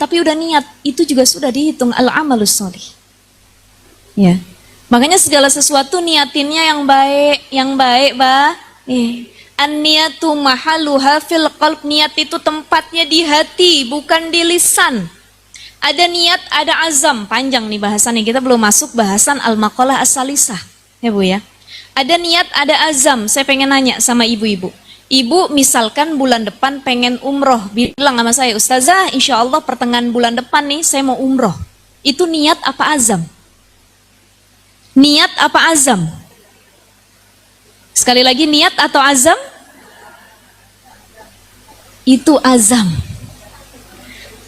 tapi udah niat, itu juga sudah dihitung al-amalus sholih. Ya. Makanya segala sesuatu niatinnya yang baik, bah. An-niyatu mahalluha fil qalb, niat itu tempatnya di hati, bukan di lisan. Ada niat, ada azam, panjang nih bahasannya, kita belum masuk bahasan al-maqalah as-salisah. Ya Bu ya. Ada niat, ada azam. Saya pengen nanya sama ibu-ibu. Ibu misalkan bulan depan pengen umroh, bilang sama saya, Ustazah, insya Allah pertengahan bulan depan nih saya mau umroh. Itu niat apa azam? Niat apa azam? Sekali lagi, niat atau azam? Itu azam.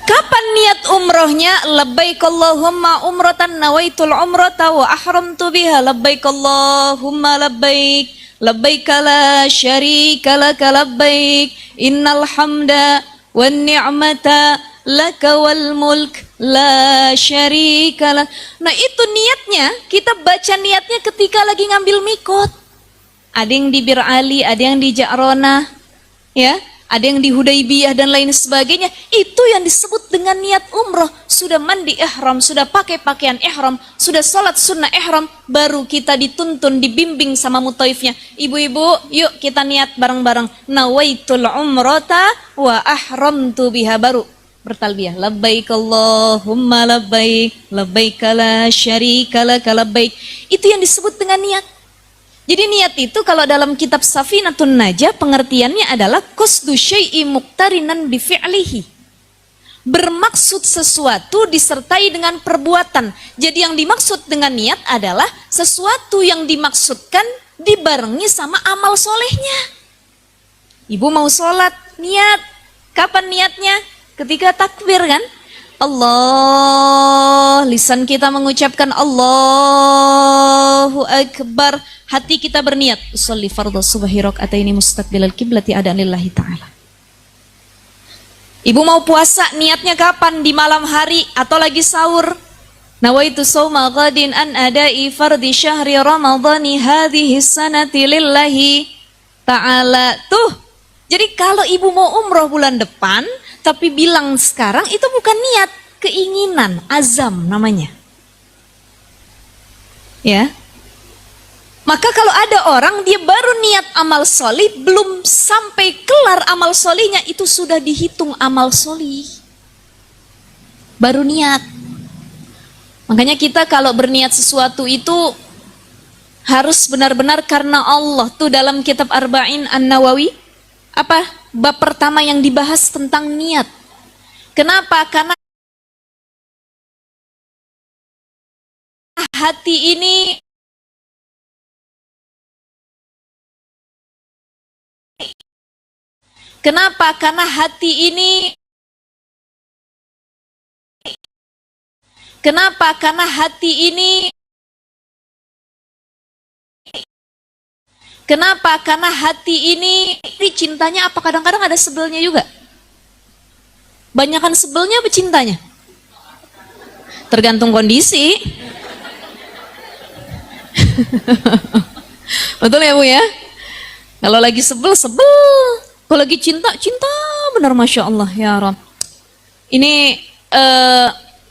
Kapan niat umrohnya? Labbaik Allahumma umratan nawaitul umrata wa ahramtu biha. Labbaik Allahumma labbaik. Labbaik la syarika laka labbaik. Innal hamda wan ni'mata laka wal mulk la syarika lak. Nah itu niatnya, kita baca niatnya ketika lagi ngambil mikot. Ada yang di Bir Ali, ada yang di Ja'ronah, ya, ada yang di Hudaybiyah dan lain sebagainya. Itu yang disebut dengan niat umroh. Sudah mandi ihram, sudah pakai pakaian ihram, sudah sholat sunnah ihram, baru kita dituntun, dibimbing sama mutaifnya. Ibu-ibu, yuk kita niat bareng-bareng. Nawaitul umrata wa ahramtu biha, baru bertalbiyah. Labbaik Allahumma labbaik, labbaik la syarika laka labbaik. Itu yang disebut dengan niat. Jadi niat itu kalau dalam kitab Safinatun Najah pengertiannya adalah qasdu syai'i muqtarinan bi fi'lihi. Bermaksud sesuatu disertai dengan perbuatan. Jadi yang dimaksud dengan niat adalah sesuatu yang dimaksudkan dibarengi sama amal solehnya. Ibu mau sholat, niat. Kapan niatnya? Ketika takbir kan? Allah, lisan kita mengucapkan Allahu Akbar, hati kita berniat usolli fardhu subhi raka'ataini mustaqbilal qiblati adaan lillahi ta'ala. Ibu mau puasa, niatnya kapan? Di malam hari atau lagi sahur? Nawaitu shauma ghadin an ada'i fardhi syahri ramadhani hadhihi sanati lillahi ta'ala. Tuh. Jadi kalau ibu mau umroh bulan depan tapi bilang sekarang, itu bukan niat, keinginan, azam namanya. Ya. Maka kalau ada orang dia baru niat amal solih, belum sampai kelar amal solihnya, itu sudah dihitung amal solih. Baru niat. Makanya kita kalau berniat sesuatu itu harus benar-benar karena Allah. Tuh dalam kitab Arba'in An-Nawawi, apa? Bab pertama yang dibahas tentang niat. Kenapa? Karena hati ini Kenapa? Karena hati ini Kenapa? Karena hati ini Kenapa? Karena hati ini cintanya apa kadang-kadang ada sebelnya juga? Banyakan sebelnya apa cintanya? Tergantung kondisi. Betul ya Bu ya? Kalau lagi sebel, sebel. Kalau lagi cinta, cinta benar, Masya Allah ya Rabb. Ini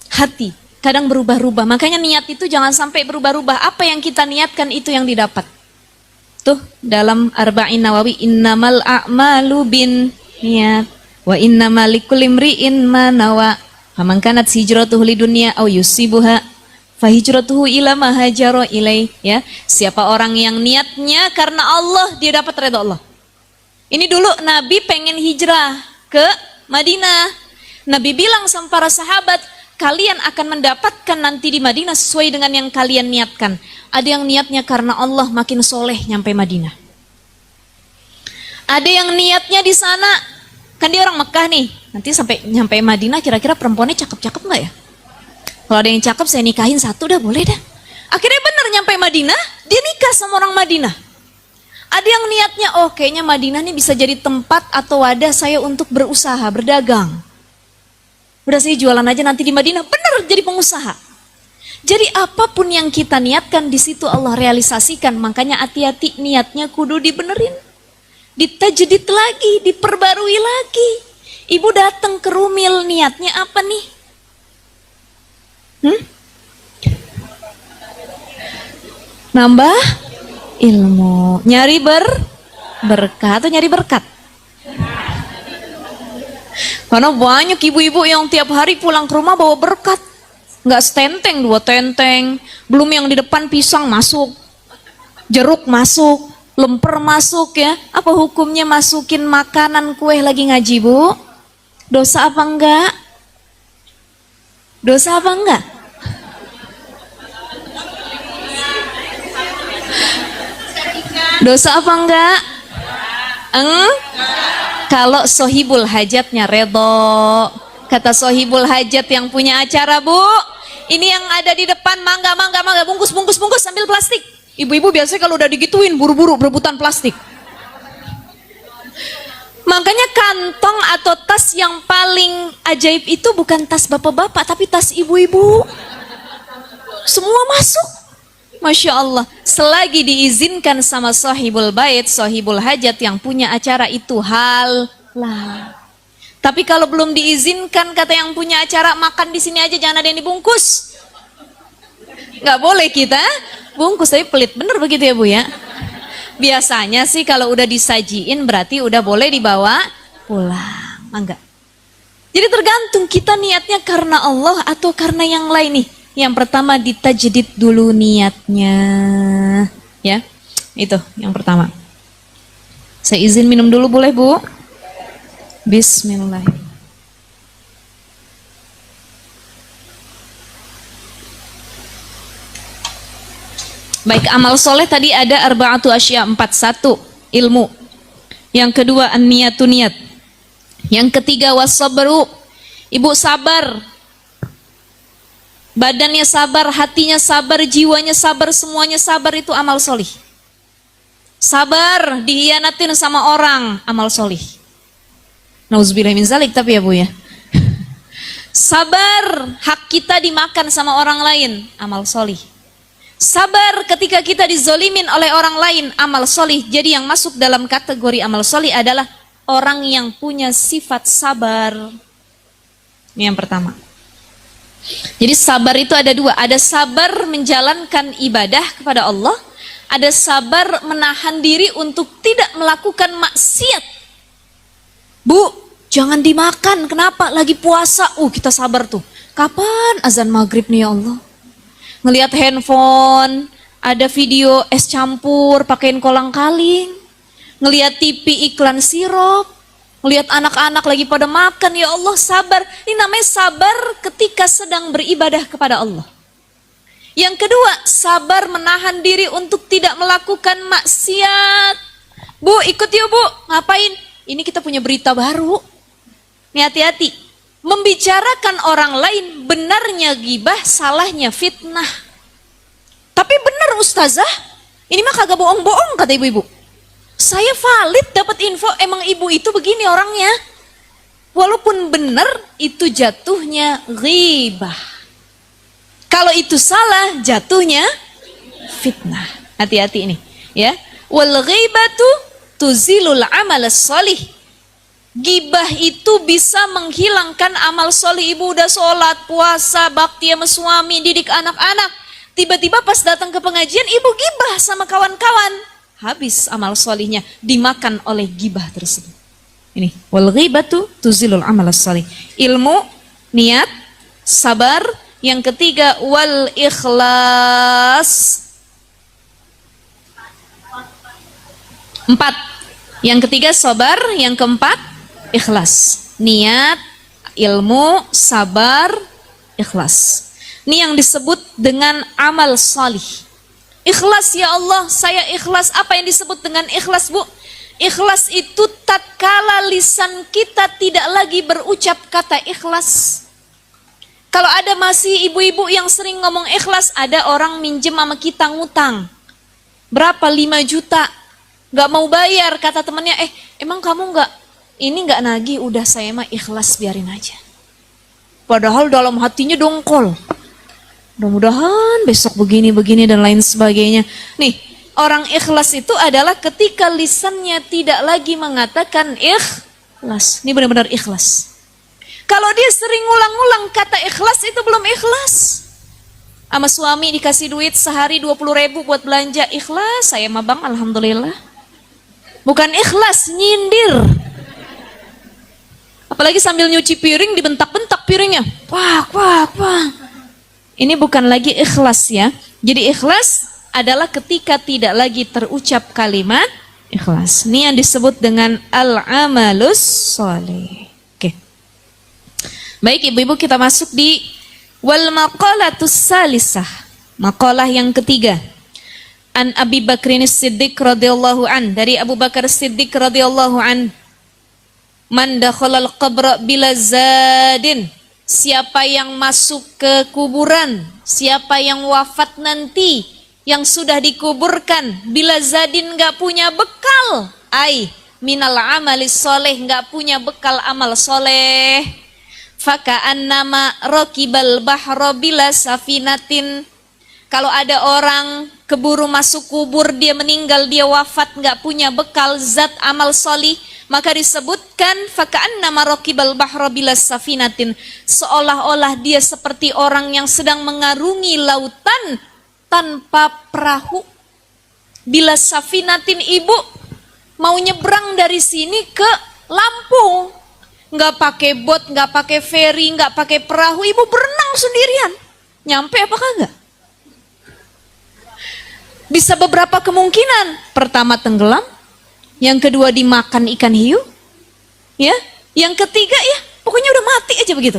hati kadang berubah-ubah. Makanya niat itu jangan sampai berubah-ubah. Apa yang kita niatkan itu yang didapat. Tuh dalam Arba'in Nawawi, innamal a'malu bin niat wa innamal likulli imri'in ma nawa. Faman kanat hijratuhu lidunya aw yusibuha fahijratuhu ila ma hajara ilai. Ya, siapa orang yang niatnya karena Allah, dia dapat ridha Allah. Ini dulu Nabi pengen hijrah ke Madinah. Nabi bilang sama para sahabat, kalian akan mendapatkan nanti di Madinah sesuai dengan yang kalian niatkan. Ada yang niatnya karena Allah, makin soleh nyampe Madinah. Ada yang niatnya di sana, kan dia orang Mekah nih, nanti sampai nyampe Madinah kira-kira perempuannya cakep-cakep nggak ya? Kalau ada yang cakep saya nikahin satu dah, boleh dah. Akhirnya benar nyampe Madinah, dia nikah sama orang Madinah. Ada yang niatnya, oh kayaknya Madinah nih bisa jadi tempat atau wadah saya untuk berusaha, berdagang. Udah saya jualan aja nanti di Madinah, benar jadi pengusaha. Jadi apapun yang kita niatkan di situ Allah realisasikan. Makanya hati-hati, niatnya kudu dibenerin, ditajdid lagi, diperbarui lagi. Ibu datang ke Rumil, niatnya apa nih? Nambah ilmu, nyari berkah atau nyari berkat? Karena banyak ibu-ibu yang tiap hari pulang ke rumah bawa berkat. Nggak setenteng, 2 tenteng. Belum yang di depan pisang masuk, jeruk masuk, lemper masuk ya. Apa hukumnya masukin makanan kue lagi ngaji, Bu? Dosa apa enggak? Dosa apa enggak? Dosa apa enggak? Kalau sohibul hajatnya redho. Kata sohibul hajat yang punya acara, Bu, ini yang ada di depan, mangga, bungkus, ambil plastik. Ibu-ibu biasanya kalau udah digituin buru-buru berebutan plastik. Makanya kantong atau tas yang paling ajaib itu bukan tas bapak-bapak, tapi tas ibu-ibu. Semua masuk. Masya Allah, selagi diizinkan sama sahibul bait, sahibul hajat yang punya acara itu halal. Tapi kalau belum diizinkan, kata yang punya acara, makan di sini aja, jangan ada yang dibungkus. Nggak boleh kita bungkus, tapi pelit bener begitu ya Bu ya. Biasanya sih kalau udah disajiin berarti udah boleh dibawa pulang, enggak. Jadi tergantung kita niatnya karena Allah atau karena yang lain nih. Yang pertama ditajdid dulu niatnya, ya. Itu yang pertama. Saya izin minum dulu boleh Bu? Bismillah. Baik, amal soleh tadi ada arba'atu asya, 41 ilmu. Yang kedua an-niyatu, niat. Yang ketiga was-sabru, ibu sabar. Badannya sabar, hatinya sabar, jiwanya sabar, semuanya sabar, itu amal solih. Sabar dihianatin sama orang, amal solih. Nauzubillah min zalik, tapi ya Bu ya. Sabar hak kita dimakan sama orang lain, amal solih. Sabar ketika kita dizolimin oleh orang lain, amal solih. Jadi yang masuk dalam kategori amal solih adalah orang yang punya sifat sabar. Ini yang pertama. Jadi sabar itu ada 2, ada sabar menjalankan ibadah kepada Allah, ada sabar menahan diri untuk tidak melakukan maksiat. Bu, jangan dimakan, kenapa? Lagi puasa, kita sabar tuh. Kapan azan maghrib nih ya Allah? Ngelihat handphone, ada video es campur, pakein kolang-kaling, ngelihat TV iklan sirup, ngelihat anak-anak lagi pada makan, ya Allah sabar. Ini namanya sabar ketika sedang beribadah kepada Allah. Yang kedua, sabar menahan diri untuk tidak melakukan maksiat. Bu, ikut yuk Bu, ngapain? Ini kita punya berita baru. Nih hati-hati, membicarakan orang lain, benarnya ghibah, salahnya fitnah. Tapi benar ustazah, ini mah kagak bohong-bohong kata ibu-ibu. Saya valid dapat info, emang ibu itu begini orangnya. Walaupun benar, itu jatuhnya ghibah. Kalau itu salah, jatuhnya fitnah. Hati-hati ini, ya. Wal ghibatu tuzilul amal sholih. Gibah itu bisa menghilangkan amal solih. Ibu udah sholat, puasa, bakti sama suami, didik anak-anak. Tiba-tiba pas datang ke pengajian, ibu gibah sama kawan-kawan. Habis amal solihnya, dimakan oleh gibah tersebut. Ini, wal ghibatu tuzilul amal solih. Ilmu, niat, sabar. Yang ketiga, wal ikhlas. 4. Yang ketiga, sabar. Yang keempat, ikhlas. Niat, ilmu, sabar, ikhlas. Ini yang disebut dengan amal salih. Ikhlas, ya Allah, saya ikhlas. Apa yang disebut dengan ikhlas, Bu? Ikhlas itu tatkala lisan kita tidak lagi berucap kata ikhlas. Kalau ada masih ibu-ibu yang sering ngomong ikhlas, ada orang minjem sama kita ngutang. Berapa? 5 juta. Gak mau bayar, kata temannya, emang kamu gak nagih, udah saya mah ikhlas, biarin aja. Padahal dalam hatinya dongkol. Mudah-mudahan besok begini dan lain sebagainya. Nih, orang ikhlas itu adalah ketika lisannya tidak lagi mengatakan ikhlas. Ini benar-benar ikhlas. Kalau dia sering ulang-ulang kata ikhlas, itu belum ikhlas. Sama suami dikasih duit sehari 20.000 buat belanja, ikhlas saya mah bang, alhamdulillah. Bukan ikhlas, nyindir. Apalagi sambil nyuci piring dibentak-bentak piringnya. Wah. Ini bukan lagi ikhlas ya. Jadi ikhlas adalah ketika tidak lagi terucap kalimat ikhlas. Ini yang disebut dengan al-amalus sholih. Oke. Baik ibu-ibu, kita masuk di wal maqalatus salisah. Maqalah yang ketiga. An Abi Bakrin Siddiq radhiyallahu an, dari Abu Bakar Siddiq radhiyallahu an, man dakhalal qabra bila zadin, siapa yang masuk ke kuburan, siapa yang wafat nanti, yang sudah dikuburkan, bila zadin enggak punya bekal, ai minal amali soleh, enggak punya bekal amal soleh, faka'annama raqibal bahra bila safinatin. Kalau ada orang keburu masuk kubur, dia meninggal, dia wafat, nggak punya bekal zat amal solih, maka disebutkan faka'annama raqibal bahra bila safinatin, seolah-olah dia seperti orang yang sedang mengarungi lautan tanpa perahu. Bila safinatin, ibu mau nyebrang dari sini ke Lampung, nggak pakai bot, nggak pakai ferry, nggak pakai perahu, ibu berenang sendirian, nyampe apa kagak? Bisa beberapa kemungkinan. Pertama tenggelam, yang kedua dimakan ikan hiu, ya, yang ketiga ya pokoknya udah mati aja begitu,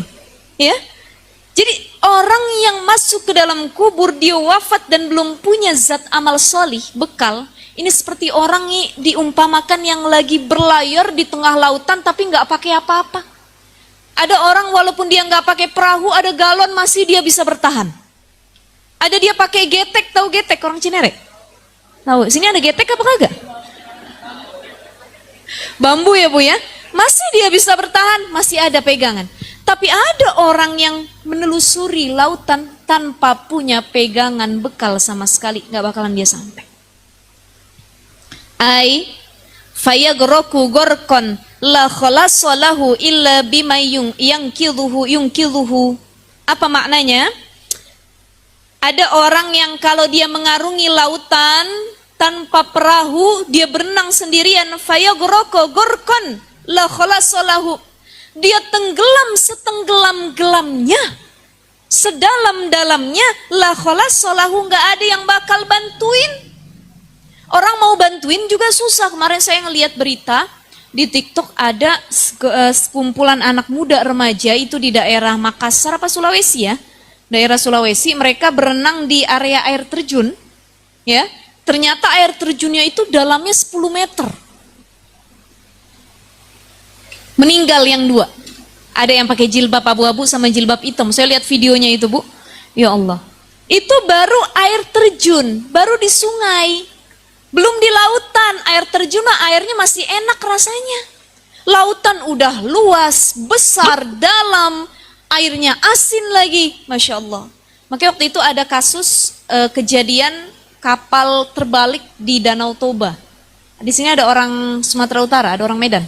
ya. Jadi orang yang masuk ke dalam kubur, dia wafat dan belum punya zat amal solih, bekal, ini seperti orang diumpamakan yang lagi berlayar di tengah lautan tapi nggak pakai apa-apa. Ada orang walaupun dia nggak pakai perahu, ada galon masih dia bisa bertahan. Ada dia pakai getek, tahu getek orang Cinere? Tahu, sini ada getek apa kagak? Bambu ya Bu ya? Masih dia bisa bertahan, masih ada pegangan. Tapi ada orang yang menelusuri lautan tanpa punya pegangan bekal sama sekali, nggak bakalan dia sampai. Ai fayagroku gorkon la khalasalahu illa bima yungkiluhu. Apa maknanya? Ada orang yang kalau dia mengarungi lautan tanpa perahu, dia berenang sendirian, fayagroko gorkon la khalasalahu, dia tenggelam setenggelam-gelamnya, sedalam-dalamnya, la khalasalahu, nggak ada yang bakal bantuin. Orang mau bantuin juga susah. Kemarin saya ngelihat berita di TikTok, ada sekumpulan anak muda remaja itu di daerah Makassar apa Sulawesi ya, daerah Sulawesi, mereka berenang di area air terjun, ya. Ternyata air terjunnya itu dalamnya 10 meter. Meninggal yang 2. Ada yang pakai jilbab abu-abu sama jilbab hitam. Saya lihat videonya itu Bu. Ya Allah. Itu baru air terjun, baru di sungai. Belum di lautan. Air terjun airnya masih enak rasanya. Lautan udah luas, besar, dalam. Airnya asin lagi, Masya Allah. Makanya waktu itu ada kasus kejadian kapal terbalik di Danau Toba. Di sini ada orang Sumatera Utara, ada orang Medan.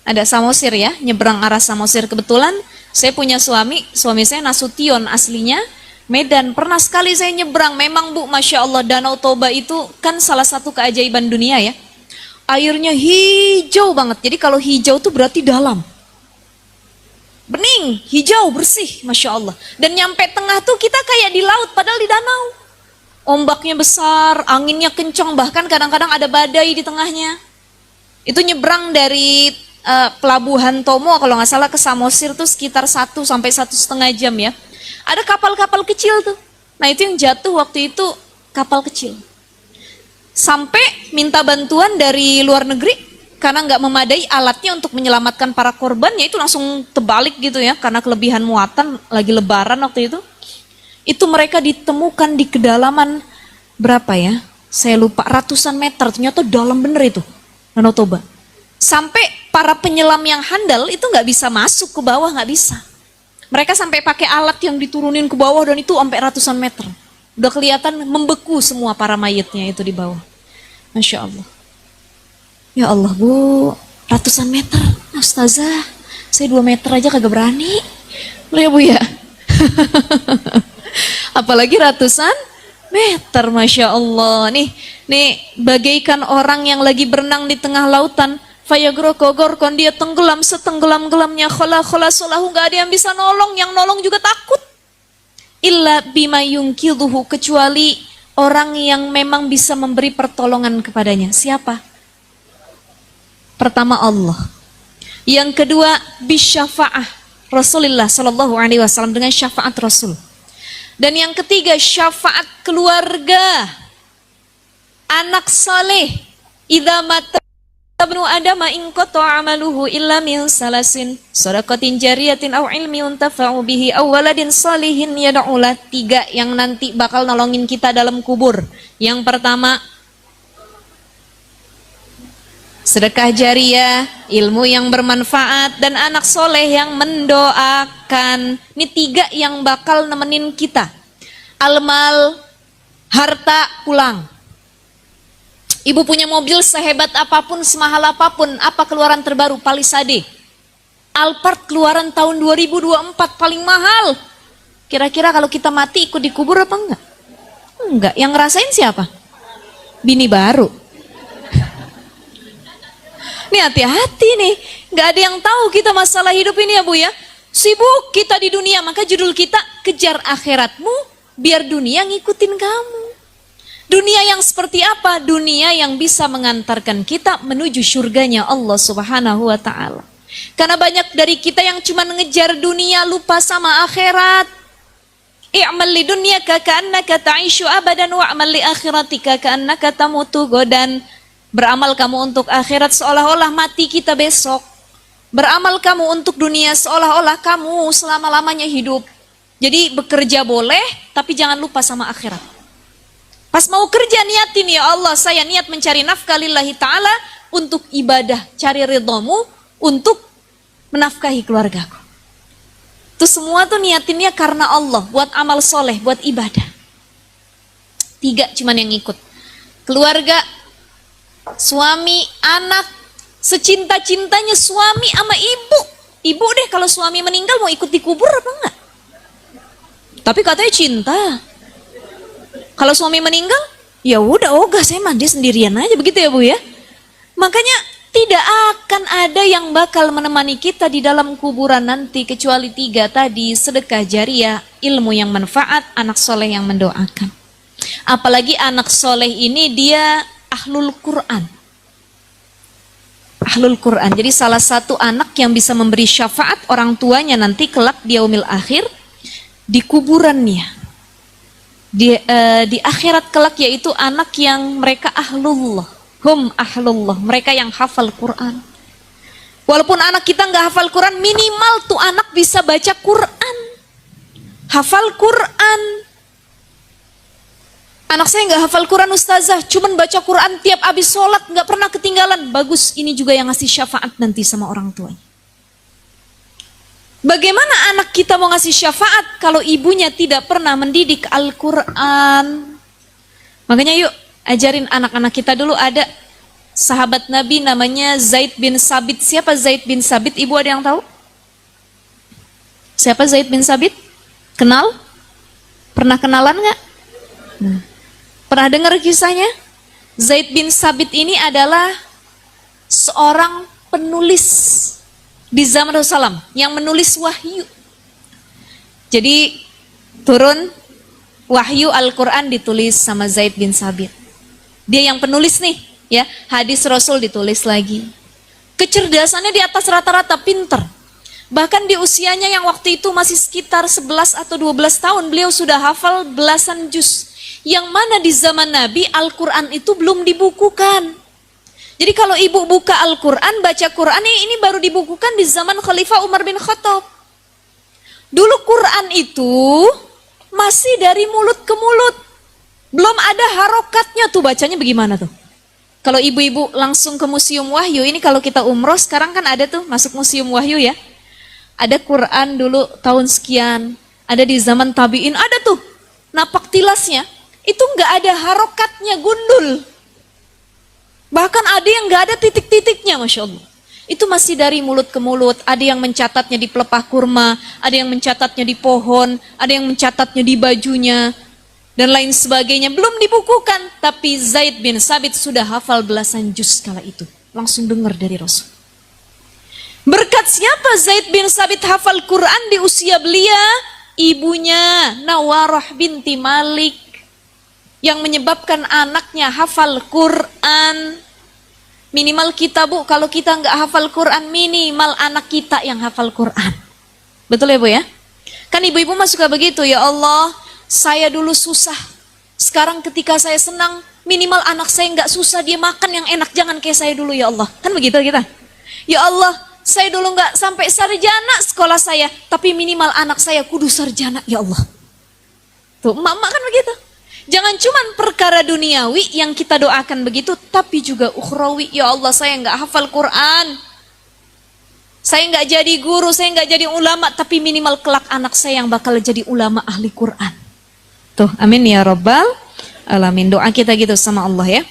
Ada Samosir ya, nyebrang arah Samosir. Kebetulan saya punya suami saya Nasution aslinya Medan. Pernah sekali saya nyebrang, memang Bu, Masya Allah, Danau Toba itu kan salah satu keajaiban dunia ya. Airnya hijau banget, jadi kalau hijau itu berarti dalam. Bening, hijau, bersih, Masya Allah. Dan nyampe tengah tuh kita kayak di laut, padahal di danau. Ombaknya besar, anginnya kencang, bahkan kadang-kadang ada badai di tengahnya. Itu nyebrang dari pelabuhan Tomo, kalau nggak salah ke Samosir tuh sekitar 1 sampai 1,5 jam ya. Ada kapal-kapal kecil tuh. Nah itu yang jatuh waktu itu kapal kecil. Sampai minta bantuan dari luar negeri, karena nggak memadai alatnya untuk menyelamatkan para korbannya, itu langsung terbalik gitu ya, karena kelebihan muatan, lagi lebaran waktu itu. Itu mereka ditemukan di kedalaman berapa ya, saya lupa, ratusan meter, ternyata dalam bener itu Danau Toba. Sampai para penyelam yang handal itu nggak bisa masuk ke bawah, nggak bisa. Mereka sampai pakai alat yang diturunin ke bawah, dan itu sampai ratusan meter. Udah kelihatan membeku semua para mayatnya itu di bawah. Masya Allah. Ya Allah Bu, ratusan meter. Ustazah, saya 2 meter aja kagak berani. Loh ya Bu ya. Apalagi ratusan meter, Masya Allah. Nih bagaikan orang yang lagi berenang di tengah lautan. Fayagrokogorkon, dia tenggelam setenggelam-gelamnya. Khola solahu, gak ada yang bisa nolong. Yang nolong juga takut. Illa bima yungkiduhu, kecuali orang yang memang bisa memberi pertolongan kepadanya. Siapa? Pertama Allah. Yang kedua bisyafa'ah Rasulullah Sallallahu Alaihi Wasallam, dengan syafaat Rasul. Dan yang ketiga syafaat keluarga, anak saleh. Idza mata ibnu adama in qata amaluhu illa min salasin sadaqatin jariyatin aw ilmi yuntafa'u bihi aw waladin salihin yad'ulah. 3 yang nanti bakal nolongin kita dalam kubur. Yang pertama sedekah jariyah, ilmu yang bermanfaat, dan anak soleh yang mendoakan. Ini 3 yang bakal nemenin kita. Almal, harta pulang. Ibu punya mobil sehebat apapun, semahal apapun, apa keluaran terbaru? Palisade. Alphard keluaran tahun 2024 paling mahal. Kira-kira kalau kita mati ikut dikubur apa enggak? Enggak. Yang ngerasain siapa? Bini baru. Nih hati-hati nih, nggak ada yang tahu kita masalah hidup ini ya Bu ya. Sibuk kita di dunia, maka judul kita kejar akhiratmu, biar dunia ngikutin kamu. Dunia yang seperti apa? Dunia yang bisa mengantarkan kita menuju surganya Allah Subhanahu wa Ta'ala. Karena banyak dari kita yang cuma ngejar dunia, lupa sama akhirat. I'mal li dunyaka ka'annaka ta'ishu abadan wa'mal li akhiratika ka'annaka tamutu godan. Beramal kamu untuk akhirat seolah-olah mati kita besok. Beramal kamu untuk dunia seolah-olah kamu selama-lamanya hidup. Jadi bekerja boleh, tapi jangan lupa sama akhirat. Pas mau kerja niatin, ya Allah, saya niat mencari nafkah lillahi ta'ala untuk ibadah, cari ridhamu untuk menafkahi keluargaku. Itu semua tuh niatinnya karena Allah, buat amal soleh, buat ibadah. 3 cuman yang ikut. Keluarga, suami, anak, secinta-cintanya suami sama ibu. Ibu deh kalau suami meninggal mau ikut dikubur apa enggak? Tapi katanya cinta. Kalau suami meninggal, ya udah ogah saya mandi sendirian aja, begitu ya Bu ya. Makanya tidak akan ada yang bakal menemani kita di dalam kuburan nanti kecuali 3 tadi, sedekah jariyah, ilmu yang manfaat, anak soleh yang mendoakan. Apalagi anak soleh ini dia ahlul Quran. Ahlul Quran. Jadi salah satu anak yang bisa memberi syafaat orang tuanya nanti kelak di yaumil akhir, di kuburannya. Di akhirat kelak, yaitu anak yang mereka ahlullah. Hum ahlullah. Mereka yang hafal Quran. Walaupun anak kita nggak hafal Quran, minimal tuh anak bisa baca Quran. Hafal Quran. Anak saya nggak hafal Quran ustazah, cuman baca Quran tiap habis sholat, nggak pernah ketinggalan. Bagus, ini juga yang ngasih syafaat nanti sama orang tuanya. Bagaimana anak kita mau ngasih syafaat kalau ibunya tidak pernah mendidik Al-Quran? Makanya yuk ajarin anak-anak kita dulu. Ada sahabat Nabi namanya Zaid bin Sabit. Siapa Zaid bin Sabit? Ibu ada yang tahu? Siapa Zaid bin Sabit? Kenal? Pernah kenalan nggak? Pernah dengar kisahnya? Zaid bin Sabit ini adalah seorang penulis di zaman Rasulullah yang menulis wahyu. Jadi turun wahyu Al-Quran ditulis sama Zaid bin Sabit. Dia yang penulis nih, ya, hadis Rasul ditulis lagi. Kecerdasannya di atas rata-rata, pinter. Bahkan di usianya yang waktu itu masih sekitar 11 atau 12 tahun, beliau sudah hafal belasan juz. Yang mana di zaman Nabi Al-Quran itu belum dibukukan. Jadi kalau ibu buka Al-Quran, baca Quran, ini baru dibukukan di zaman Khalifah Umar bin Khattab. Dulu Quran itu masih dari mulut ke mulut. Belum ada harokatnya tuh, bacanya bagaimana tuh. Kalau ibu-ibu langsung ke Museum Wahyu, ini kalau kita umroh sekarang kan ada tuh, masuk Museum Wahyu ya. Ada Quran dulu tahun sekian, ada di zaman tabi'in, ada tuh napak tilasnya. Itu nggak ada harokatnya, gundul. Bahkan ada yang nggak ada titik-titiknya, Masya Allah. Itu masih dari mulut ke mulut. Ada yang mencatatnya di pelepah kurma, ada yang mencatatnya di pohon, ada yang mencatatnya di bajunya, dan lain sebagainya. Belum dibukukan, tapi Zaid bin Sabit sudah hafal belasan juz kala itu. Langsung dengar dari Rasul. Berkat siapa Zaid bin Sabit hafal Quran di usia belia? Ibunya Nawarah binti Malik yang menyebabkan anaknya hafal Quran. Minimal kita, Bu, kalau kita nggak hafal Quran, minimal anak kita yang hafal Quran. Betul ya, Bu ya? Kan ibu-ibu mah suka begitu, ya Allah, saya dulu susah. Sekarang ketika saya senang, minimal anak saya nggak susah, dia makan yang enak, jangan kayak saya dulu, ya Allah. Kan begitu kita? Ya Allah, saya dulu nggak sampai sarjana sekolah saya, tapi minimal anak saya kudu sarjana, ya Allah. Tuh, emak-emak kan begitu. Jangan cuma perkara duniawi yang kita doakan begitu, tapi juga ukhrawi. Ya Allah, saya nggak hafal Quran, saya nggak jadi guru, saya nggak jadi ulama, tapi minimal kelak anak saya yang bakal jadi ulama ahli Quran. Tuh, amin ya rabbal alamin. Doa kita gitu sama Allah ya.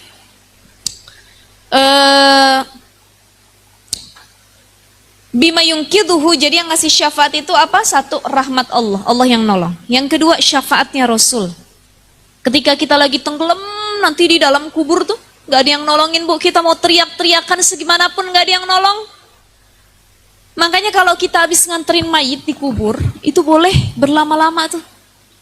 Bima yungkiduhu, jadi yang ngasih syafaat itu apa? Satu, rahmat Allah, Allah yang nolong. Yang kedua, syafaatnya Rasul. Ketika kita lagi tenggelam nanti di dalam kubur tuh, gak ada yang nolongin, Bu. Kita mau teriak-teriakan segimanapun gak ada yang nolong. Makanya kalau kita habis nganterin mayit di kubur, itu boleh berlama-lama tuh.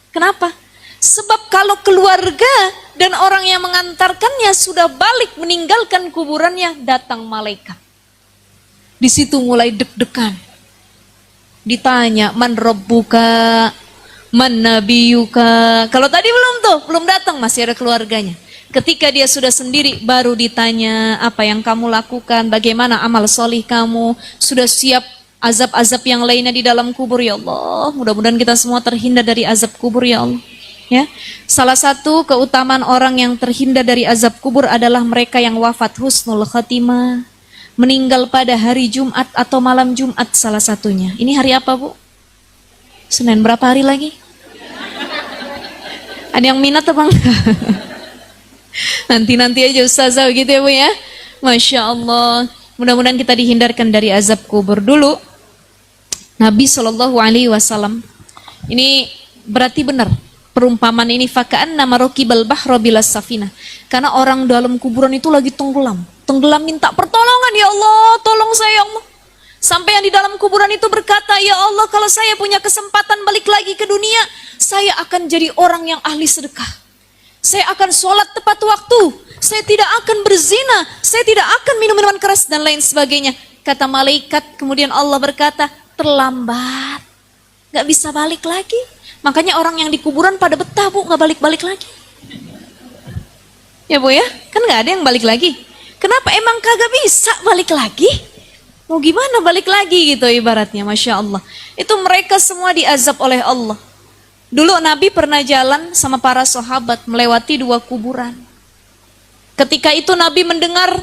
Kenapa? Sebab kalau keluarga dan orang yang mengantarkannya sudah balik meninggalkan kuburannya, datang malaikat. Di situ mulai deg-degan. Ditanya, man rabbuka, man nabiyuka. Kalau tadi belum tuh, belum datang, masih ada keluarganya. Ketika dia sudah sendiri, baru ditanya, apa yang kamu lakukan, bagaimana amal solih kamu, sudah siap azab-azab yang lainnya di dalam kubur, ya Allah. Mudah-mudahan kita semua terhindar dari azab kubur, ya Allah. Ya, salah satu keutamaan orang yang terhindar dari azab kubur adalah mereka yang wafat husnul khatimah, meninggal pada hari Jumat atau malam Jumat salah satunya. Ini hari apa, Bu? Senin, berapa hari lagi? Ada yang minat apa enggak? Nanti aja Ustazah gitu ya, Bu ya. Masya Allah. Mudah-mudahan kita dihindarkan dari azab kubur. Dulu Nabi SAW, ini berarti benar perumpamaan ini, faka'anna marokibal bahra bilas safina. Karena orang dalam kuburan itu lagi tenggelam minta pertolongan, ya Allah, tolong saya, ya Allah. Sampai yang di dalam kuburan itu berkata, ya Allah, kalau saya punya kesempatan balik lagi ke dunia, saya akan jadi orang yang ahli sedekah. Saya akan sholat tepat waktu, saya tidak akan berzina, saya tidak akan minum minuman keras dan lain sebagainya. Kata malaikat, kemudian Allah berkata, terlambat, gak bisa balik lagi. Makanya orang yang di kuburan pada betah, Bu, gak balik-balik lagi. Ya, Bu ya, kan gak ada yang balik lagi. Kenapa? Emang kagak bisa balik lagi? Mau gimana balik lagi gitu ibaratnya, Masya Allah. Itu mereka semua diazab oleh Allah. Dulu Nabi pernah jalan sama para sahabat melewati 2 kuburan. Ketika itu Nabi mendengar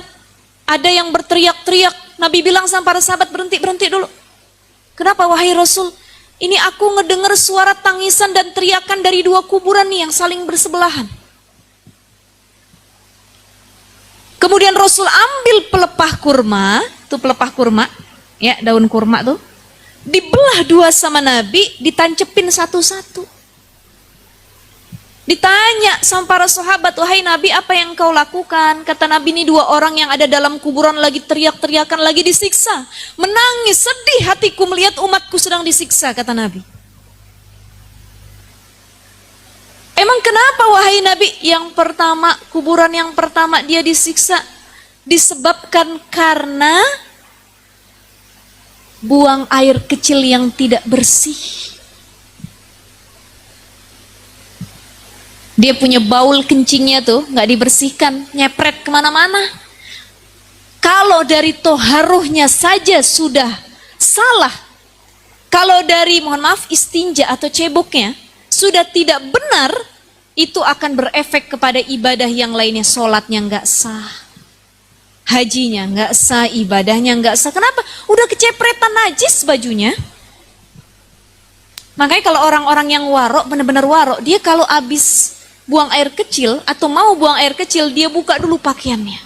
ada yang berteriak-teriak. Nabi bilang sama para sahabat, berhenti dulu. Kenapa wahai Rasul? Ini aku ngedengar suara tangisan dan teriakan dari 2 kuburan nih yang saling bersebelahan. Kemudian Rasul ambil pelepah kurma, tuh pelepah kurma, ya daun kurma tuh, dibelah 2 sama Nabi, ditancepin satu-satu. Ditanya sama para sahabat, wahai Nabi, apa yang kau lakukan? Kata Nabi, ini 2 orang yang ada dalam kuburan lagi teriak-teriakan, lagi disiksa. Menangis, sedih hatiku melihat umatku sedang disiksa, kata Nabi. Emang kenapa wahai Nabi? Yang pertama, kuburan yang pertama dia disiksa disebabkan karena buang air kecil yang tidak bersih. Dia punya baul kencingnya tuh nggak dibersihkan, nyepret kemana-mana. Kalau dari toharuhnya saja sudah salah, kalau dari, mohon maaf, istinja atau ceboknya sudah tidak benar, itu akan berefek kepada ibadah yang lainnya. Sholatnya nggak sah, hajinya nggak sah, ibadahnya nggak sah. Kenapa? Udah kecepretan najis bajunya. Makanya kalau orang-orang yang warok, benar-benar warok, dia kalau habis buang air kecil atau mau buang air kecil, dia buka dulu pakaiannya.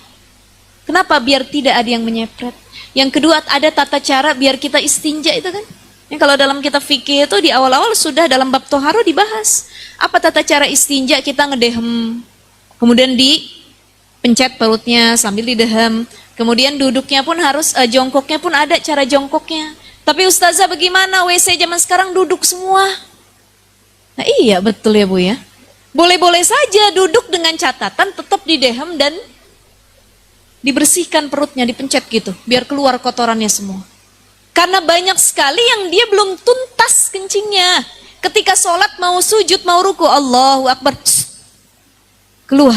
Kenapa? Biar tidak ada yang menyepret. Yang kedua ada tata cara biar kita istinja itu kan. Yang kalau dalam kitab fikih itu di awal-awal sudah dalam bab toharo dibahas. Apa tata cara istinja? Kita ngedehem, kemudian dipencet perutnya sambil didehem. Kemudian duduknya pun harus, jongkoknya pun ada cara jongkoknya. Tapi ustazah bagaimana WC zaman sekarang duduk semua? Nah iya betul ya Bu ya. Boleh-boleh saja duduk dengan catatan tetap didehem dan dibersihkan perutnya, dipencet gitu. Biar keluar kotorannya semua. Karena banyak sekali yang dia belum tuntas kencingnya. Ketika sholat mau sujud, mau ruku, Allahu Akbar, keluar.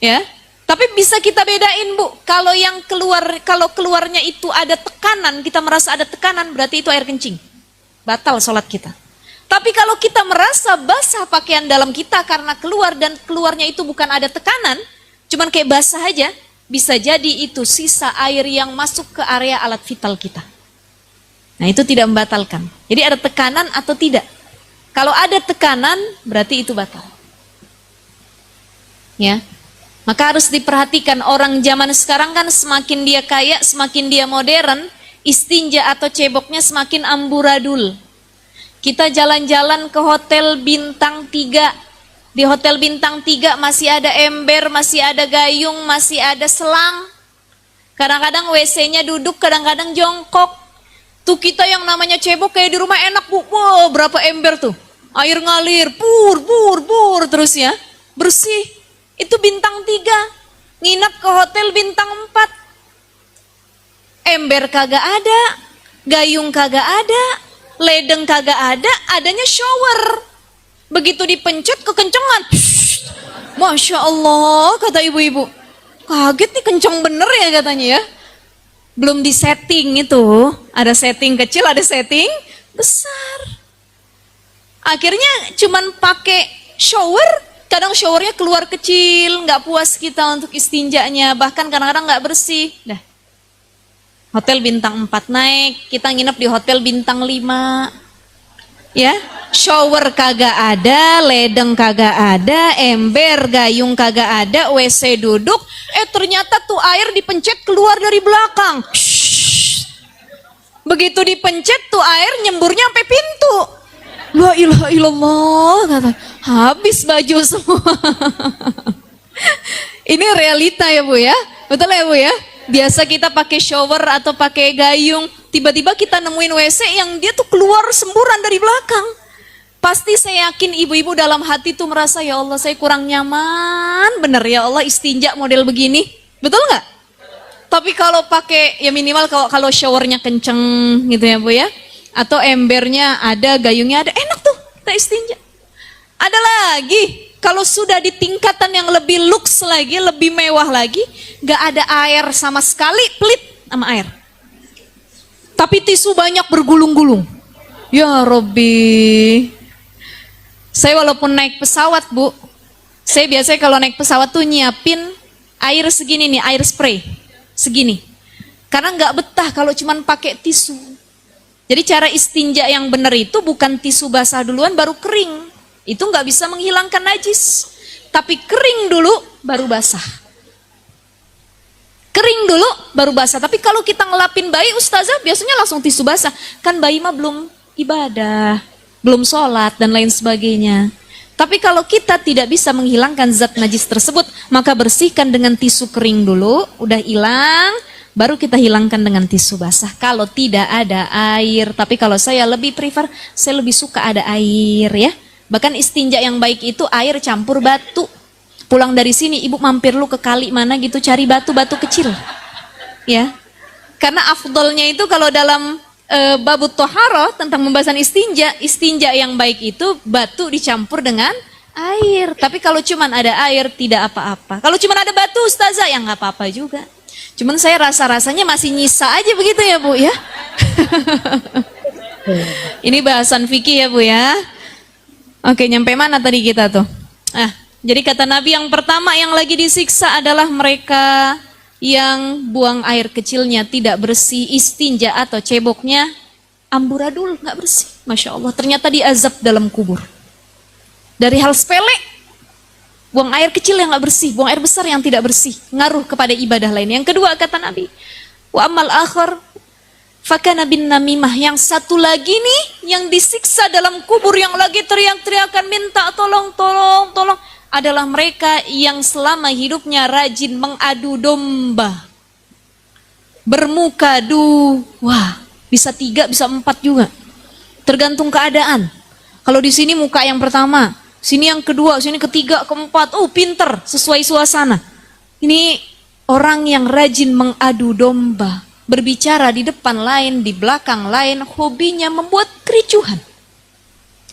Ya, tapi bisa kita bedain Bu. Kalau yang keluarnya itu ada tekanan, kita merasa ada tekanan, berarti itu air kencing. Batal sholat kita. Tapi kalau kita merasa basah pakaian dalam kita karena keluar dan keluarnya itu bukan ada tekanan, cuman kayak basah aja, bisa jadi itu sisa air yang masuk ke area alat vital kita. Nah itu tidak membatalkan. Jadi ada tekanan atau tidak. Kalau ada tekanan berarti itu batal. Ya, maka harus diperhatikan orang zaman sekarang kan semakin dia kaya, semakin dia modern, istinja atau ceboknya semakin amburadul. Kita jalan-jalan ke hotel bintang 3. Di hotel bintang 3 masih ada ember, masih ada gayung, masih ada selang. Kadang-kadang WC-nya duduk, kadang-kadang jongkok. Tuh kita yang namanya cebok kayak di rumah enak Bu. Wow, berapa ember tuh. Air ngalir, pur terus ya. Bersih. Itu bintang 3. Nginap ke hotel bintang 4. Ember kagak ada, gayung kagak ada, ledeng kagak ada, adanya shower. Begitu dipencet kekencengan. Masya Allah, kata ibu-ibu. Kaget nih, kenceng bener ya katanya ya. Belum di setting itu. Ada setting kecil, ada setting besar. Akhirnya cuman pakai shower. Kadang showernya keluar kecil. Gak puas kita untuk istinjanya. Bahkan kadang-kadang gak bersih. Dah. Hotel bintang 4 naik. Kita nginep di hotel bintang 5. Ya, shower kagak ada, ledeng kagak ada, ember, gayung kagak ada, WC duduk, ternyata tuh air dipencet keluar dari belakang. Begitu dipencet tuh air nyemburnya sampai pintu. La ilaha illallah, kata, habis baju semua. Ini realita ya Bu ya, betul ya Bu ya. Biasa kita pakai shower atau pakai gayung, tiba-tiba kita nemuin WC yang dia tuh keluar semburan dari belakang. Pasti saya yakin ibu-ibu dalam hati tuh merasa, ya Allah saya kurang nyaman, bener ya Allah istinja model begini. Betul nggak? Tapi kalau pakai, ya minimal kalau showernya kenceng gitu ya Bu ya. Atau embernya ada, gayungnya ada, enak tuh kita istinja. Ada lagi. Kalau sudah di tingkatan yang lebih luks lagi, lebih mewah lagi, gak ada air sama sekali, pelit sama air. Tapi tisu banyak bergulung-gulung. Ya Robbi. Saya walaupun naik pesawat Bu, saya biasanya kalau naik pesawat tuh nyiapin air segini nih, air spray. Segini. Karena gak betah kalau cuman pakai tisu. Jadi cara istinja yang benar itu bukan tisu basah duluan baru kering. Itu nggak bisa menghilangkan najis. Tapi kering dulu baru basah. Kering dulu baru basah. Tapi kalau kita ngelapin bayi ustazah biasanya langsung tisu basah. Kan bayi mah belum ibadah, belum sholat dan lain sebagainya. Tapi kalau kita tidak bisa menghilangkan zat najis tersebut, maka bersihkan dengan tisu kering dulu. Udah hilang, baru kita hilangkan dengan tisu basah. Kalau tidak ada air. Tapi kalau saya lebih prefer, saya lebih suka ada air ya. Bahkan istinja yang baik itu air campur batu. Pulang dari sini ibu mampir lu ke kali mana gitu cari batu-batu kecil. Ya. Karena afdolnya itu kalau dalam babut toharo tentang pembahasan istinja, istinja yang baik itu batu dicampur dengan air. Tapi kalau cuman ada air tidak apa-apa. Kalau cuman ada batu ustazah ya nggak apa-apa juga. Cuman saya rasa-rasanya masih nyisa aja begitu ya Bu ya. Ini bahasan fikih ya Bu ya. Oke, nyampe mana tadi kita tuh? Jadi kata Nabi yang pertama yang lagi disiksa adalah mereka yang buang air kecilnya tidak bersih, istinja atau ceboknya amburadul, nggak bersih. Masya Allah, ternyata diazab dalam kubur. Dari hal sepele, buang air kecil yang nggak bersih, buang air besar yang tidak bersih, ngaruh kepada ibadah lain. Yang kedua kata Nabi, Wa amal akhar fakana bin namimah. Yang satu lagi nih yang disiksa dalam kubur, yang lagi teriak-teriakan minta tolong, tolong, tolong, adalah mereka yang selama hidupnya rajin mengadu domba. Bermuka dua, bisa 3, bisa 4 juga. Tergantung keadaan. Kalau di sini muka yang pertama, sini yang kedua, sini ketiga, keempat. Oh, pinter, sesuai suasana. Ini orang yang rajin mengadu domba. Berbicara di depan lain, di belakang lain, hobinya membuat kericuhan.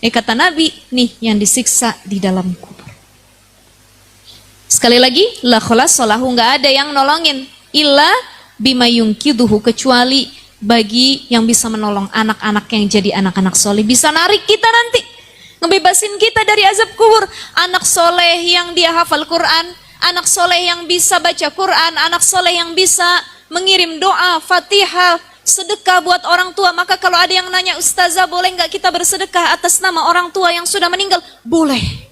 Kata Nabi, nih yang disiksa di dalam kubur. Sekali lagi, la khalasalahu, nggak ada yang nolongin. Illa bima yungkiduhu, kecuali bagi yang bisa menolong anak-anak yang jadi anak-anak soleh. Bisa narik kita nanti, ngebebasin kita dari azab kubur. Anak soleh yang dia hafal Quran, anak soleh yang bisa baca Quran, anak soleh yang bisa mengirim doa, fatihah, sedekah buat orang tua. Maka kalau ada yang nanya, Ustazah boleh nggak kita bersedekah atas nama orang tua yang sudah meninggal? Boleh.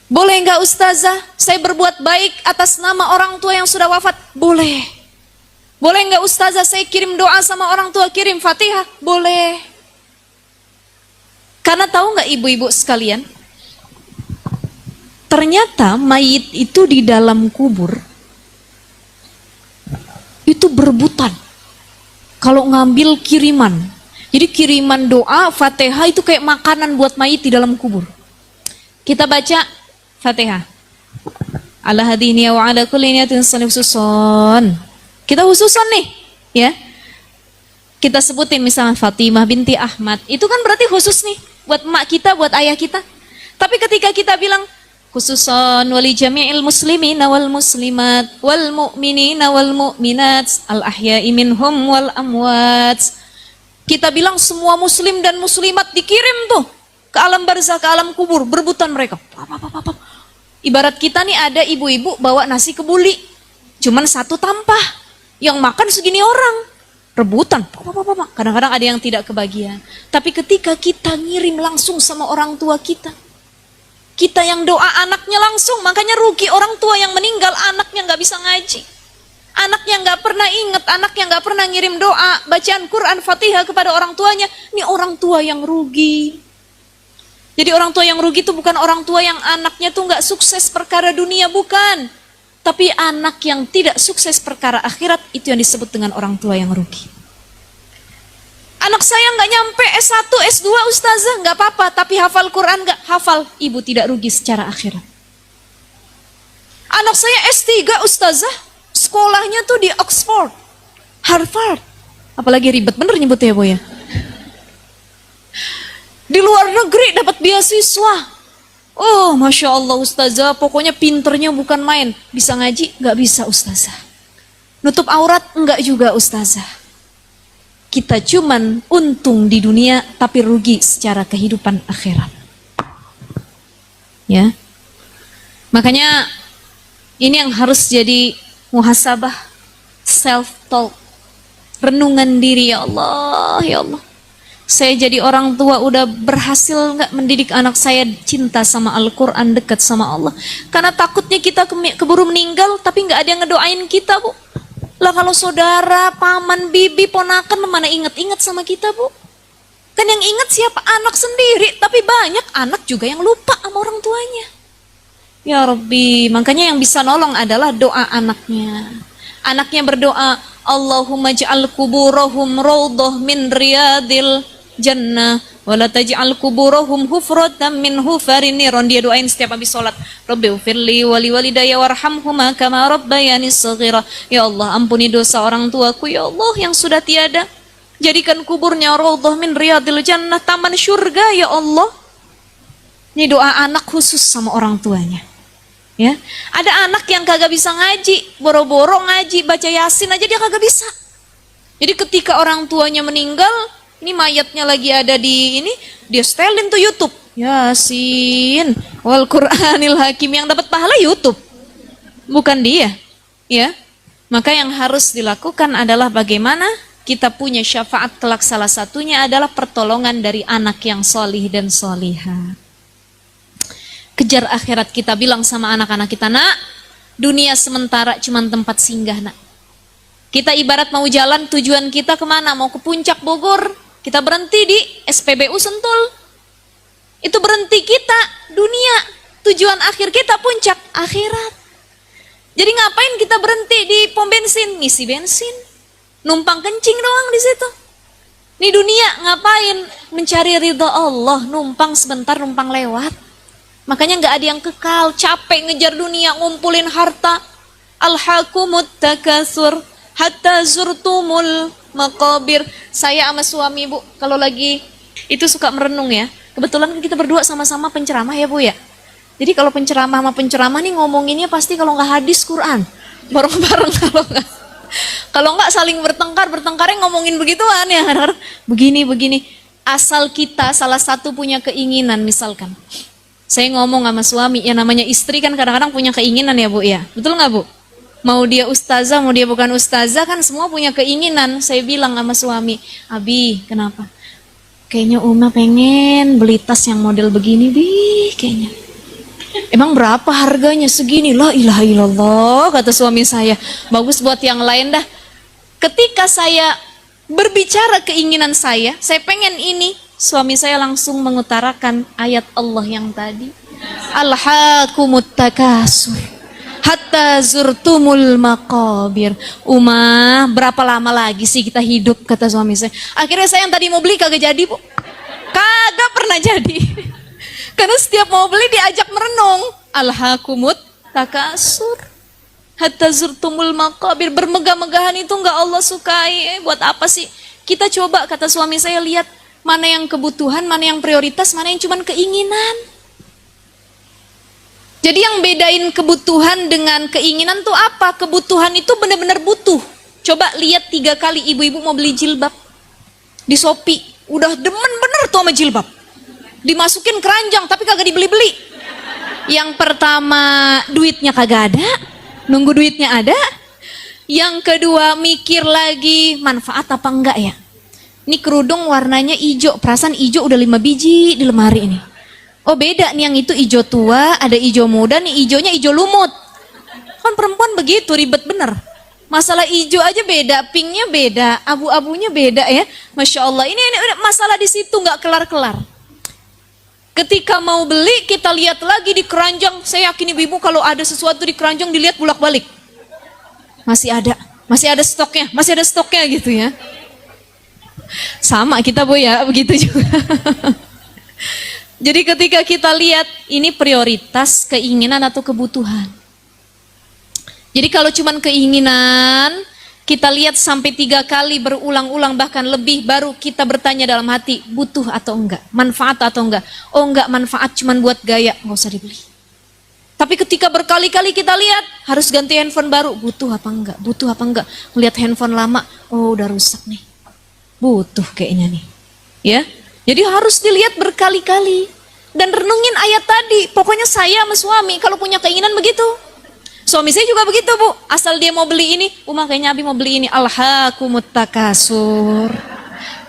Boleh nggak Ustazah saya berbuat baik atas nama orang tua yang sudah wafat? Boleh. Boleh nggak Ustazah saya kirim doa sama orang tua, kirim fatihah? Boleh. Karena tahu nggak ibu-ibu sekalian, ternyata mayit itu di dalam kubur itu berebutan kalau ngambil kiriman. Jadi kiriman doa, fatihah itu kayak makanan buat mayit di dalam kubur. Kita baca Fatihah. Ala hadiniya wa ala kulli niyatin khususon. Kita khususon nih, ya. Kita sebutin misalnya Fatimah binti Ahmad. Itu kan berarti khusus nih buat emak kita, buat ayah kita. Tapi ketika kita bilang khususon wali jami'il muslimina wal muslimat wal mu'minina wal mu'minat al ahya'i minhum wal amwat. Kita bilang semua muslim dan muslimat dikirim tuh ke alam barzah, ke alam kubur, berebutan mereka. Ibarat kita nih ada ibu-ibu bawa nasi kebuli, cuman 1 tampah, yang makan segini orang, rebutan. Kadang-kadang ada yang tidak kebagian. Tapi ketika kita ngirim langsung sama orang tua kita, kita yang doa anaknya langsung, makanya rugi orang tua yang meninggal, anaknya nggak bisa ngaji, anaknya nggak pernah ingat, anaknya nggak pernah ngirim doa, bacaan Quran, Fatihah kepada orang tuanya. Ini orang tua yang rugi. Jadi orang tua yang rugi itu bukan orang tua yang anaknya tuh nggak sukses perkara dunia, bukan. Tapi anak yang tidak sukses perkara akhirat, itu yang disebut dengan orang tua yang rugi. Anak saya nggak nyampe S1, S2 Ustazah, nggak apa-apa, tapi hafal Quran nggak hafal, ibu tidak rugi secara akhirat. Anak saya S3 Ustazah, sekolahnya tuh di Oxford, Harvard, apalagi ribet bener nyebutnya ya Bu ya. Di luar negeri dapat beasiswa. Oh, Masya Allah Ustazah, pokoknya pinternya bukan main. Bisa ngaji? Nggak bisa Ustazah. Nutup aurat? Enggak juga Ustazah. Kita cuman untung di dunia, tapi rugi secara kehidupan akhirat. Ya, makanya ini yang harus jadi muhasabah, self-talk, renungan diri. Ya Allah, ya Allah. Saya jadi orang tua udah berhasil nggak mendidik anak saya cinta sama Al-Quran, dekat sama Allah. Karena takutnya kita keburu meninggal, tapi nggak ada yang ngedoain kita Bu. Lah kalau saudara, paman, bibi, ponakan mana inget-inget sama kita Bu. Kan yang inget siapa? Anak sendiri. Tapi banyak anak juga yang lupa sama orang tuanya. Ya Rabbi, makanya yang bisa nolong adalah doa anaknya. Anaknya berdoa, Allahumma ja'al kuburahum rawdah min riyadil jannah wala taj'al kuburahum hufratan min hufarin niran. Dia doain setiap habis sholat, Rabbi ufirli wali walidayya warhamhuma kama rabbayani shaghira. Ya Allah, ampuni dosa orang tuaku ya Allah yang sudah tiada, jadikan kuburnya rawdah min riyadil jannah, taman surga ya Allah. Ini doa anak khusus sama orang tuanya. Ya, ada anak yang kagak bisa ngaji, boro-boro ngaji, baca Yasin aja dia kagak bisa. Jadi ketika orang tuanya meninggal, ini mayatnya lagi ada di ini, dia setelin tuh YouTube. Yasin, wal Qur'anil Hakim, yang dapat pahala YouTube. Bukan dia. Ya. Maka yang harus dilakukan adalah bagaimana kita punya syafaat kelak, salah satunya adalah pertolongan dari anak yang solih dan solihah. Kejar akhirat, kita bilang sama anak-anak kita, nak, dunia sementara cuma tempat singgah nak. Kita ibarat mau jalan, tujuan kita kemana? Mau ke puncak Bogor, kita berhenti di SPBU Sentul. Itu berhenti kita, dunia. Tujuan akhir kita puncak, akhirat. Jadi ngapain kita berhenti di pom bensin? Ngisi bensin. Numpang kencing doang di situ. Ini dunia ngapain? Mencari ridha Allah, numpang sebentar, numpang lewat. Makanya nggak ada yang kekal, capek ngejar dunia, ngumpulin harta. Alhaqumut takasur hatta zurtumul maqabir. Saya sama suami Bu, kalau lagi itu suka merenung ya. Kebetulan kita berdua sama-sama penceramah ya Bu ya. Jadi kalau penceramah sama penceramah nih ngomonginnya pasti kalau nggak hadis Quran. Bareng-bareng kalau nggak saling bertengkarnya ngomongin begituan ya. Begini. Asal kita salah satu punya keinginan misalkan. Saya ngomong sama suami, ya namanya istri kan kadang-kadang punya keinginan ya Bu ya. Betul nggak Bu? Mau dia ustazah, mau dia bukan ustazah kan semua punya keinginan. Saya bilang sama suami, Abi kenapa? Kayaknya Uma pengen beli tas yang model begini Bi, kayaknya. Emang berapa harganya? Segini. La ilaha illallah, kata suami saya. Bagus buat yang lain dah. Ketika saya berbicara keinginan saya pengen ini, suami saya langsung mengutarakan ayat Allah yang tadi. Alhaqumut takasur hatta zurtumul maqabir. Uma, berapa lama lagi sih kita hidup, kata suami saya. Akhirnya saya yang tadi mau beli kagak jadi Bu. Kagak pernah jadi. Karena setiap mau beli diajak merenung. Alhaqumut takasur hatta zurtumul maqabir. Bermegah-megahan itu enggak Allah sukai. Buat apa sih? Kita coba, kata suami saya, lihat mana yang kebutuhan, mana yang prioritas, mana yang cuman keinginan. Jadi yang bedain kebutuhan dengan keinginan tuh apa? Kebutuhan itu benar-benar butuh. Coba lihat 3 kali ibu-ibu mau beli jilbab di Shopee, udah demen bener tuh sama jilbab. Dimasukin keranjang tapi kagak dibeli-beli. Yang pertama duitnya kagak ada, nunggu duitnya ada. Yang kedua mikir lagi manfaat apa enggak ya. Ini kerudung warnanya hijau, perasaan hijau udah 5 biji di lemari ini. Oh beda nih, yang itu hijau tua, ada hijau muda, nih hijaunya hijau lumut. Kan perempuan begitu, ribet bener. Masalah hijau aja beda, pinknya beda, abu-abunya beda ya. Masya Allah, ini masalah di situ nggak kelar-kelar. Ketika mau beli, kita lihat lagi di keranjang. Saya yakin ibu-ibu kalau ada sesuatu di keranjang dilihat bolak-balik. Masih ada stoknya gitu ya. Sama kita Bu ya, begitu juga. Jadi ketika kita lihat ini prioritas, keinginan atau kebutuhan. Jadi kalau cuman keinginan, kita lihat sampai 3 kali berulang-ulang bahkan lebih, baru kita bertanya dalam hati, butuh atau enggak, manfaat atau enggak. Oh enggak manfaat, cuman buat gaya, nggak usah dibeli. Tapi ketika berkali-kali kita lihat, harus ganti handphone baru, butuh apa enggak, melihat handphone lama, oh udah rusak nih, butuh kayaknya nih, ya. Jadi harus dilihat berkali-kali dan renungin ayat tadi. Pokoknya saya sama suami kalau punya keinginan begitu. Suami saya juga begitu Bu. Asal dia mau beli ini, Uma kayaknya Abi mau beli ini. Alhaqumut takasur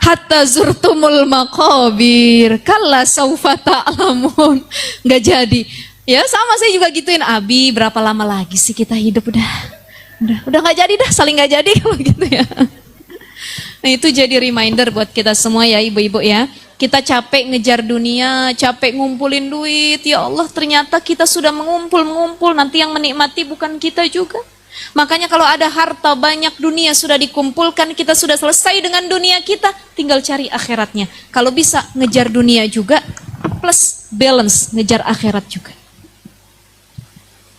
hatta zurtumul maqabir kalla saufa ta'lamun. Nggak jadi. Ya sama saya juga gituin, Abi berapa lama lagi sih kita hidup, udah nggak jadi dah, saling nggak jadi kalau gitu ya. Nah itu jadi reminder buat kita semua ya ibu-ibu ya. Kita capek ngejar dunia, capek ngumpulin duit. Ya Allah, ternyata kita sudah mengumpul, nanti yang menikmati bukan kita juga. Makanya kalau ada harta banyak, dunia sudah dikumpulkan, kita sudah selesai dengan dunia kita, tinggal cari akhiratnya. Kalau bisa ngejar dunia juga, plus balance ngejar akhirat juga.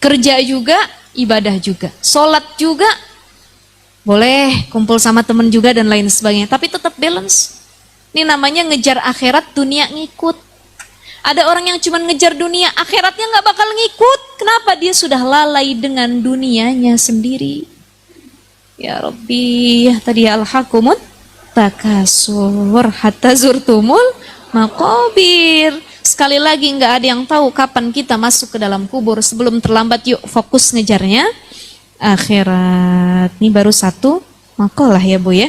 Kerja juga, ibadah juga. Sholat juga, boleh kumpul sama temen juga dan lain sebagainya. Tapi tetap balance. Ini namanya ngejar akhirat, dunia ngikut. Ada orang yang cuma ngejar dunia, akhiratnya nggak bakal ngikut. Kenapa? Dia sudah lalai dengan dunianya sendiri. Ya Rabbi, tadi alhaqumut takasur hatta zurtumul maqabir. Sekali lagi nggak ada yang tahu kapan kita masuk ke dalam kubur. Sebelum terlambat, yuk fokus ngejarnya akhirat. Ini baru 1 makalah ya Bu ya.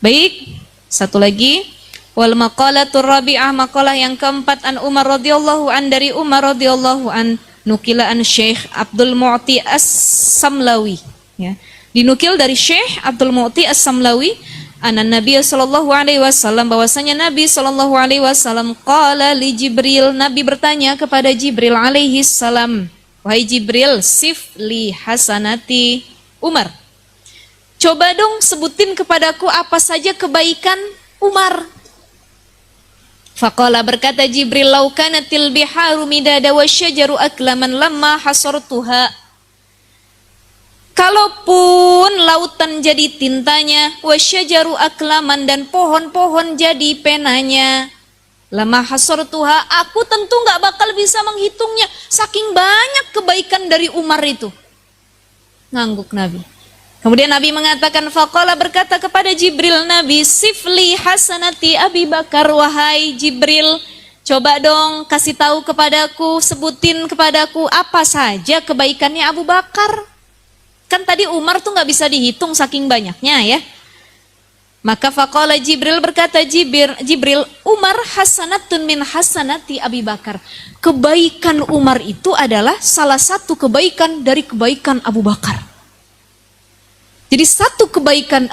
Baik, satu lagi. Wal maqalatur rabi'ah, maqalah yang keempat, an Umar radhiyallahu an, dari Umar radhiyallahu an, nukila an Syekh Abdul Mu'ti As-Samlawi ya. Dinukil dari Syekh Abdul Mu'ti As-Samlawi, anan Nabi sallallahu alaihi wasallam, bahwasanya Nabi sallallahu alaihi wasallam qala li Jibril, Nabi bertanya kepada Jibril alaihi salam, wahai Jibril, sif li hasanati Umar. Coba dong sebutin kepadaku apa saja kebaikan Umar. Faqala, berkata Jibril, lau kanatil biharu midada wasyajaru aklaman lamma hasartuha. Kalaupun lautan jadi tintanya, wasyajaru aklaman, dan pohon-pohon jadi penanya, lamma hasartuha, aku tentu gak bakal bisa menghitungnya, saking banyak kebaikan dari Umar itu. Ngangguk Nabi. Kemudian Nabi mengatakan, faqala, berkata kepada Jibril Nabi, sifli hasanati Abi Bakar, wahai Jibril, coba dong kasih tahu kepadaku, sebutin kepadaku apa saja kebaikannya Abu Bakar. Kan tadi Umar tuh gak bisa dihitung saking banyaknya ya. Maka faqala Jibril, berkata Jibril, Umar hasanatun min hasanati Abi Bakar. Kebaikan Umar itu adalah salah satu kebaikan dari kebaikan Abu Bakar. Jadi satu kebaikan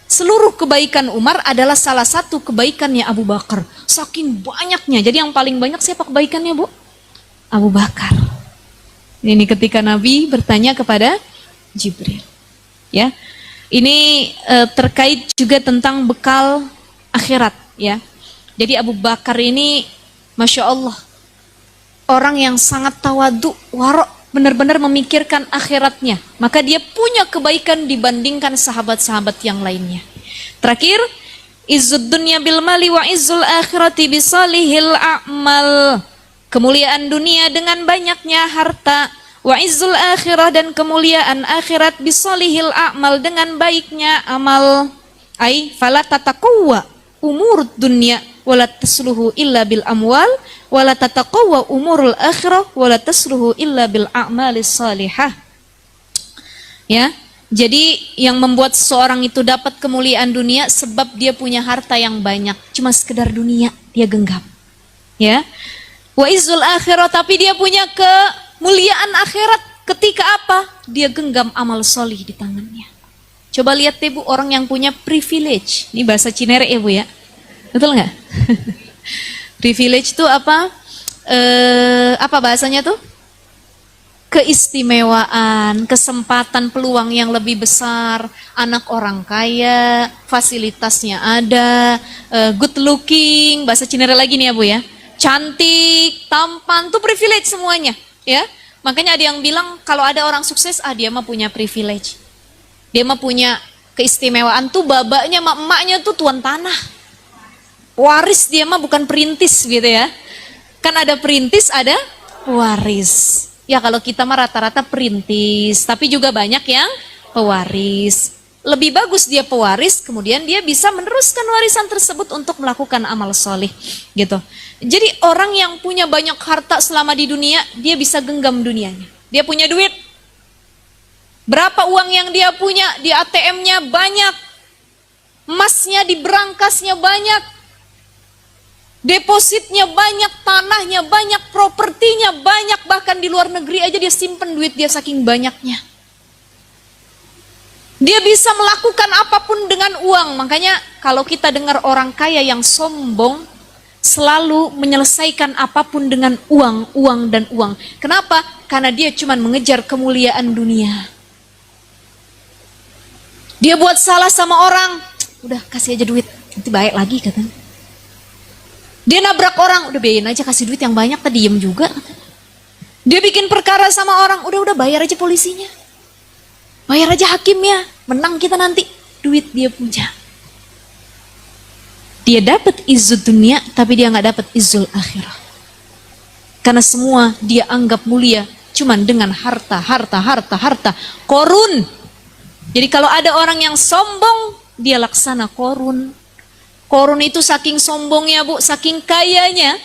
seluruh kebaikan Umar adalah salah satu kebaikannya Abu Bakar. Saking banyaknya. Jadi yang paling banyak siapa kebaikannya, Bu? Abu Bakar. Ini ketika Nabi bertanya kepada Jibril. Ya. Ini terkait juga tentang bekal akhirat, ya. Jadi Abu Bakar ini Masya Allah, orang yang sangat tawadu, warok, benar-benar memikirkan akhiratnya. Maka dia punya kebaikan dibandingkan sahabat-sahabat yang lainnya. Terakhir, izzud dunya bil mali wa izzul akhirati bisalihil a'mal. Kemuliaan dunia dengan banyaknya harta, wa izzul akhirah, dan kemuliaan akhirat bisalihil a'mal, dengan baiknya amal. Ai fala tataqwa umur dunya wala tasluhu illa bil amwal wala tataqwa umurul akhirah wala tasluhu illa bil a'malis salihah. Ya, jadi yang membuat seseorang itu dapat kemuliaan dunia sebab dia punya harta yang banyak, cuma sekedar dunia dia genggam. Ya. Wa izzul akhirah, tapi dia punya kemuliaan akhirat ketika apa? Dia genggam amal solih di tangannya. Coba lihat deh Bu, orang yang punya privilege. Ini bahasa Cinere ya Bu ya. Betul nggak? Privilege itu apa? Apa bahasanya tuh? Keistimewaan, kesempatan, peluang yang lebih besar, anak orang kaya, fasilitasnya ada, good looking, bahasa Cinere lagi nih ya Bu ya. Cantik, tampan, tuh privilege semuanya, ya. Makanya ada yang bilang kalau ada orang sukses, dia mah punya privilege. Dia mah punya keistimewaan, tuh babanya, emaknya tuh tuan tanah. Waris dia mah, bukan perintis gitu ya. Kan ada perintis, ada pewaris. Ya kalau kita mah rata-rata perintis, tapi juga banyak yang pewaris. Lebih bagus dia pewaris, kemudian dia bisa meneruskan warisan tersebut untuk melakukan amal soleh gitu. Jadi orang yang punya banyak harta selama di dunia, dia bisa genggam dunianya. Dia punya duit. Berapa uang yang dia punya, di ATM-nya banyak, emasnya di berangkasnya banyak, depositnya banyak, tanahnya banyak, propertinya banyak, bahkan di luar negeri aja dia simpen duit dia saking banyaknya. Dia bisa melakukan apapun dengan uang. Makanya kalau kita dengar orang kaya yang sombong, selalu menyelesaikan apapun dengan uang, uang, dan uang. Kenapa? Karena dia cuma mengejar kemuliaan dunia. Dia buat salah sama orang, udah kasih aja duit, nanti baik lagi katanya. Dia nabrak orang, udah biayain aja, kasih duit yang banyak, tadi diem juga katanya. Dia bikin perkara sama orang, udah bayar aja polisinya. Bayar aja hakimnya, menang kita nanti. Duit dia punya. Dia dapat izzud dunia, tapi dia nggak dapat izzul akhirah. Karena semua dia anggap mulia cuman dengan harta. Korun. Jadi kalau ada orang yang sombong, dia laksana korun. Korun itu saking sombongnya Bu, saking kayanya,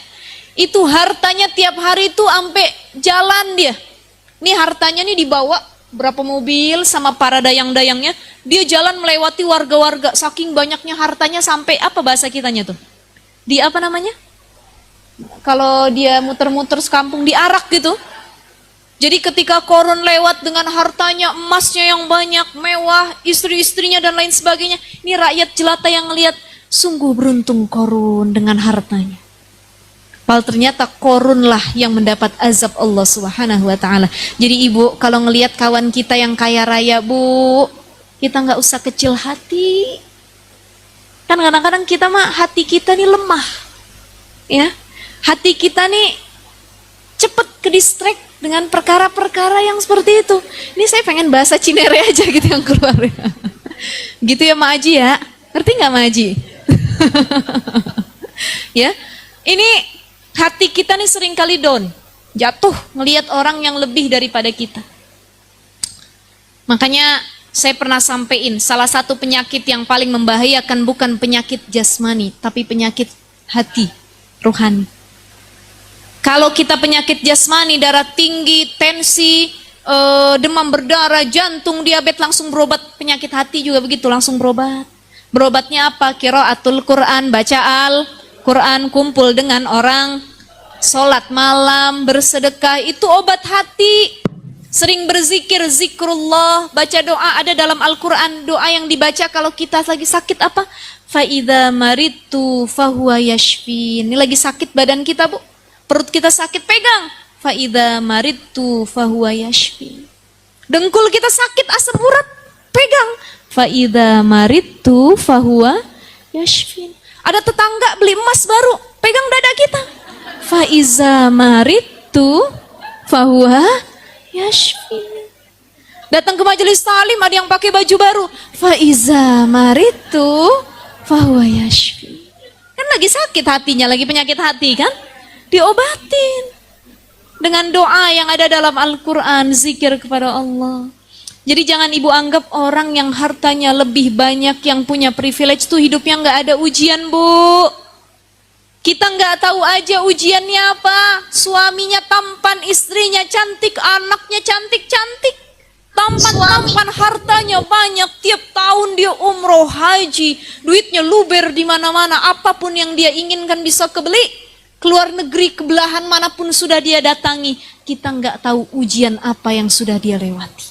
itu hartanya tiap hari itu sampai jalan dia. Ini hartanya nih dibawa berapa mobil sama para dayang-dayangnya, dia jalan melewati warga-warga, saking banyaknya hartanya sampai apa bahasa kitanya tuh? Di apa namanya? Kalau dia muter-muter sekampung, diarak gitu. Jadi ketika Korun lewat dengan hartanya, emasnya yang banyak, mewah, istri-istrinya dan lain sebagainya, ini rakyat jelata yang ngelihat, sungguh beruntung Korun dengan hartanya. Padahal ternyata Korunlah yang mendapat azab Allah Subhanahu wa taala. Jadi ibu, kalau ngelihat kawan kita yang kaya raya, Bu, kita nggak usah kecil hati. Kan kadang-kadang kita mah hati kita nih lemah. Ya. Hati kita nih cepet ke distract dengan perkara-perkara yang seperti itu. Ini saya pengen bahasa Cinere aja gitu yang keluar ya. Gitu ya Mak Haji ya. Ngerti nggak Mak Haji? Ya. Ini hati kita nih sering kali down. Jatuh ngelihat orang yang lebih daripada kita. Makanya saya pernah sampein, salah satu penyakit yang paling membahayakan bukan penyakit jasmani, tapi penyakit hati, rohani. Kalau kita penyakit jasmani, darah tinggi, tensi, demam berdarah, jantung, diabetes, langsung berobat. Penyakit hati juga begitu, langsung berobat. Berobatnya apa? Qiraatul Quran, baca Al-Quran, kumpul dengan orang, sholat malam, bersedekah, itu obat hati. Sering berzikir, zikrullah, baca doa, ada dalam Al-Quran, doa yang dibaca kalau kita lagi sakit apa? Fa'idha maritu fahuwa yashfin. Ini lagi sakit badan kita, Bu. Perut kita sakit, pegang. Fa'idha maritu fahuwa yashfi. Dengkul kita sakit, asam urat, pegang. Fa'idha maritu fahuwa yashfi. Ada tetangga beli emas baru, pegang dada kita. Fa'iza maritu fahuwa yashfi. Datang ke majelis talim, ada yang pakai baju baru. Fa'iza maritu fahuwa yashfi. Kan lagi sakit hatinya, lagi penyakit hati kan? Diobatin dengan doa yang ada dalam Al-Quran, zikir kepada Allah. Jadi jangan ibu anggap orang yang hartanya lebih banyak, yang punya privilege tuh hidupnya nggak ada ujian, Bu. Kita nggak tahu aja ujiannya apa. Suaminya tampan, istrinya cantik, anaknya cantik-cantik. Tampan-tampan, hartanya banyak, tiap tahun dia umroh, haji, duitnya luber di mana-mana, apapun yang dia inginkan bisa kebeli. Keluar negeri, kebelahan manapun sudah dia datangi, kita nggak tahu ujian apa yang sudah dia lewati.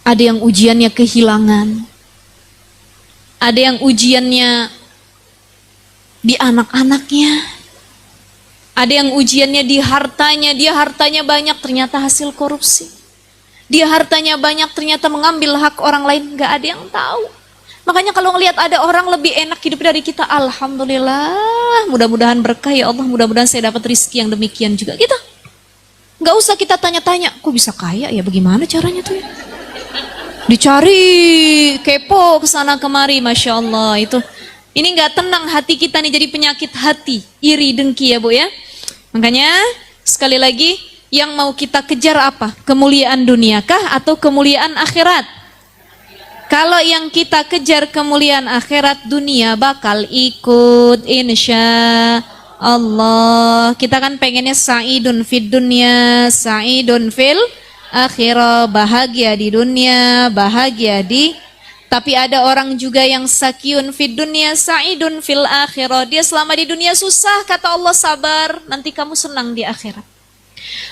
Ada yang ujiannya kehilangan, ada yang ujiannya di anak-anaknya, ada yang ujiannya di hartanya, dia hartanya banyak ternyata hasil korupsi, dia hartanya banyak ternyata mengambil hak orang lain, nggak ada yang tahu. Makanya kalau ngelihat ada orang lebih enak hidup dari kita, alhamdulillah, mudah-mudahan berkah ya Allah, mudah-mudahan saya dapat rezeki yang demikian juga. Kita nggak usah kita tanya-tanya, kok bisa kaya ya, bagaimana caranya tuh ya? Dicari, kepo kesana kemari, masya Allah itu. Ini nggak tenang hati kita nih, jadi penyakit hati, iri, dengki ya Bu ya. Makanya sekali lagi, yang mau kita kejar apa? Kemuliaan duniakah atau kemuliaan akhirat? Kalau yang kita kejar kemuliaan akhirat, dunia bakal ikut insya Allah. Kita kan pengennya sa'idun fid dunya, sa'idun fil akhirah, bahagia di dunia, bahagia di. Tapi ada orang juga yang sakiun fid dunya, sa'idun fil akhirah. Dia selama di dunia susah, kata Allah sabar, nanti kamu senang di akhirat.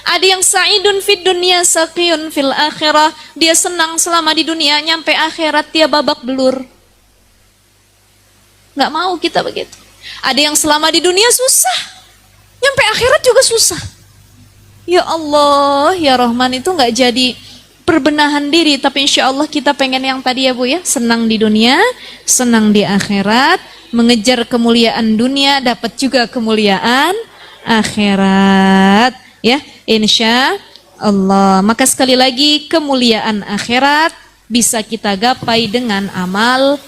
Ada yang sa'idun fid dunya, saqiyun fil akhirah. Dia senang selama di dunia, nyampe akhirat dia babak belur. Nggak mau kita begitu. Ada yang selama di dunia susah, nyampe akhirat juga susah. Ya Allah, ya Rahman, itu nggak jadi perbenahan diri. Tapi insya Allah kita pengen yang tadi ya Bu ya, senang di dunia, senang di akhirat, mengejar kemuliaan dunia, dapat juga kemuliaan akhirat. Ya, insya Allah. Maka sekali lagi, kemuliaan akhirat bisa kita gapai dengan amal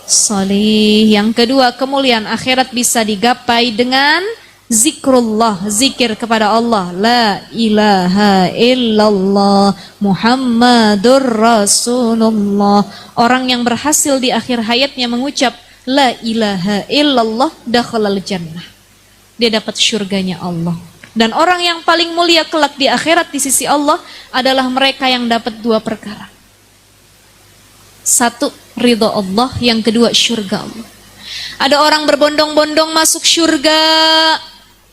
soleh. Yang kedua, kemuliaan akhirat bisa digapai dengan zikrullah, zikir kepada Allah. La ilaha illallah Muhammadur Rasulullah. Orang yang berhasil di akhir hayatnya mengucap la ilaha illallah dakhalal jannah. Dia dapat syurganya Allah. Dan orang yang paling mulia kelak di akhirat di sisi Allah adalah mereka yang dapat dua perkara. Satu, ridho Allah. Yang kedua, syurga Allah. Ada orang berbondong-bondong masuk syurga,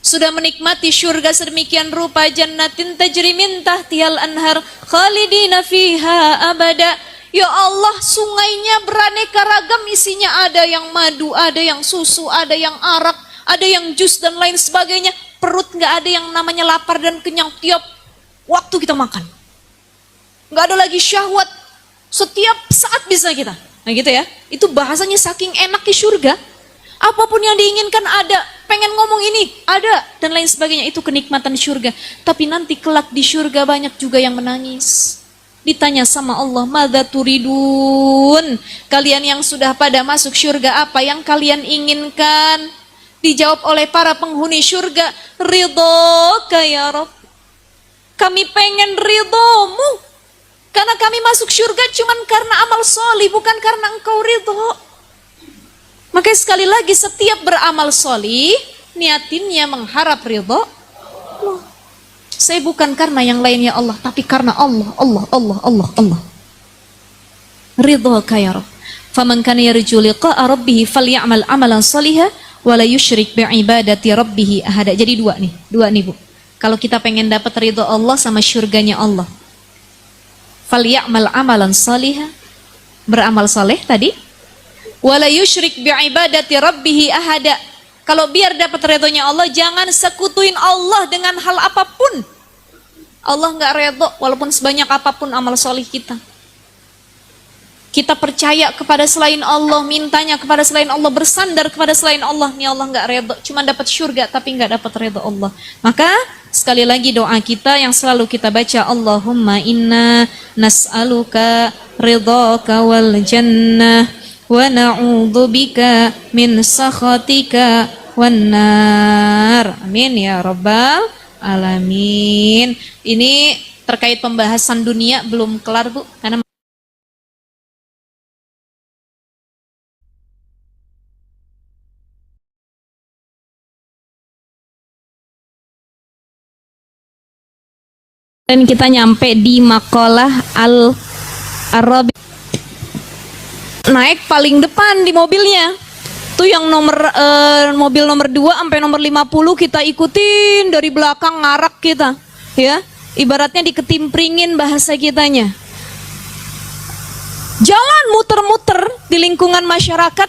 sudah menikmati syurga sedemikian rupa, jannatin tajri min tahtihal anhar khalidina fiha abada. Ya Allah, sungainya beraneka ragam isinya, ada yang madu, ada yang susu, ada yang arak, ada yang jus dan lain sebagainya. Perut nggak ada yang namanya lapar dan kenyang tiap waktu kita makan. Nggak ada lagi syahwat, setiap saat bisa kita. Nah gitu ya, itu bahasanya saking enak di syurga. Apapun yang diinginkan ada, pengen ngomong ini, ada, dan lain sebagainya. Itu kenikmatan syurga. Tapi nanti kelak di syurga banyak juga yang menangis. Ditanya sama Allah, madza turidun? Kalian yang sudah pada masuk syurga, apa yang kalian inginkan? Dijawab oleh para penghuni syurga, ridhoka ya Rabb. Kami pengen ridhomu. Karena kami masuk syurga cuman karena amal solih, bukan karena engkau ridho. Makanya sekali lagi, setiap beramal solih, niatinnya mengharap ridho Allah. Saya bukan karena yang lainnya Allah, tapi karena Allah. Ridho ya Rabb. Faman kana yarju liqa'a rabbih falyamal amalan shalihan wa la yusyrik bi'ibadati rabbih ahada. Jadi dua nih Bu. Kalau kita pengen dapat ridho Allah sama syurganya Allah, falyamal amalan shalihan, beramal saleh tadi, wala yusyrik bi'ibadati rabbih ahada. Kalau biar dapat ridhonya Allah, jangan sekutuin Allah dengan hal apapun. Allah nggak ridho walaupun sebanyak apapun amal solih kita. Kita percaya kepada selain Allah, mintanya kepada selain Allah, bersandar kepada selain Allah, nih Allah nggak ridho, cuma dapat syurga tapi nggak dapat ridho Allah. Maka sekali lagi doa kita yang selalu kita baca, Allahumma inna nas'aluka ridhaka wal jannah wa na'udzubika min sakhatika wan nar. Amin ya rabbal alamin. Ini terkait pembahasan dunia belum kelar Bu, karena dan kita nyampe di maqalah al-Arabi. Naik paling depan di mobilnya. Tuh yang mobil nomor 2 sampai nomor 50 kita ikutin dari belakang, ngarak kita. Ya, ibaratnya diketimpringin bahasa kitanya. Jalan muter-muter di lingkungan masyarakat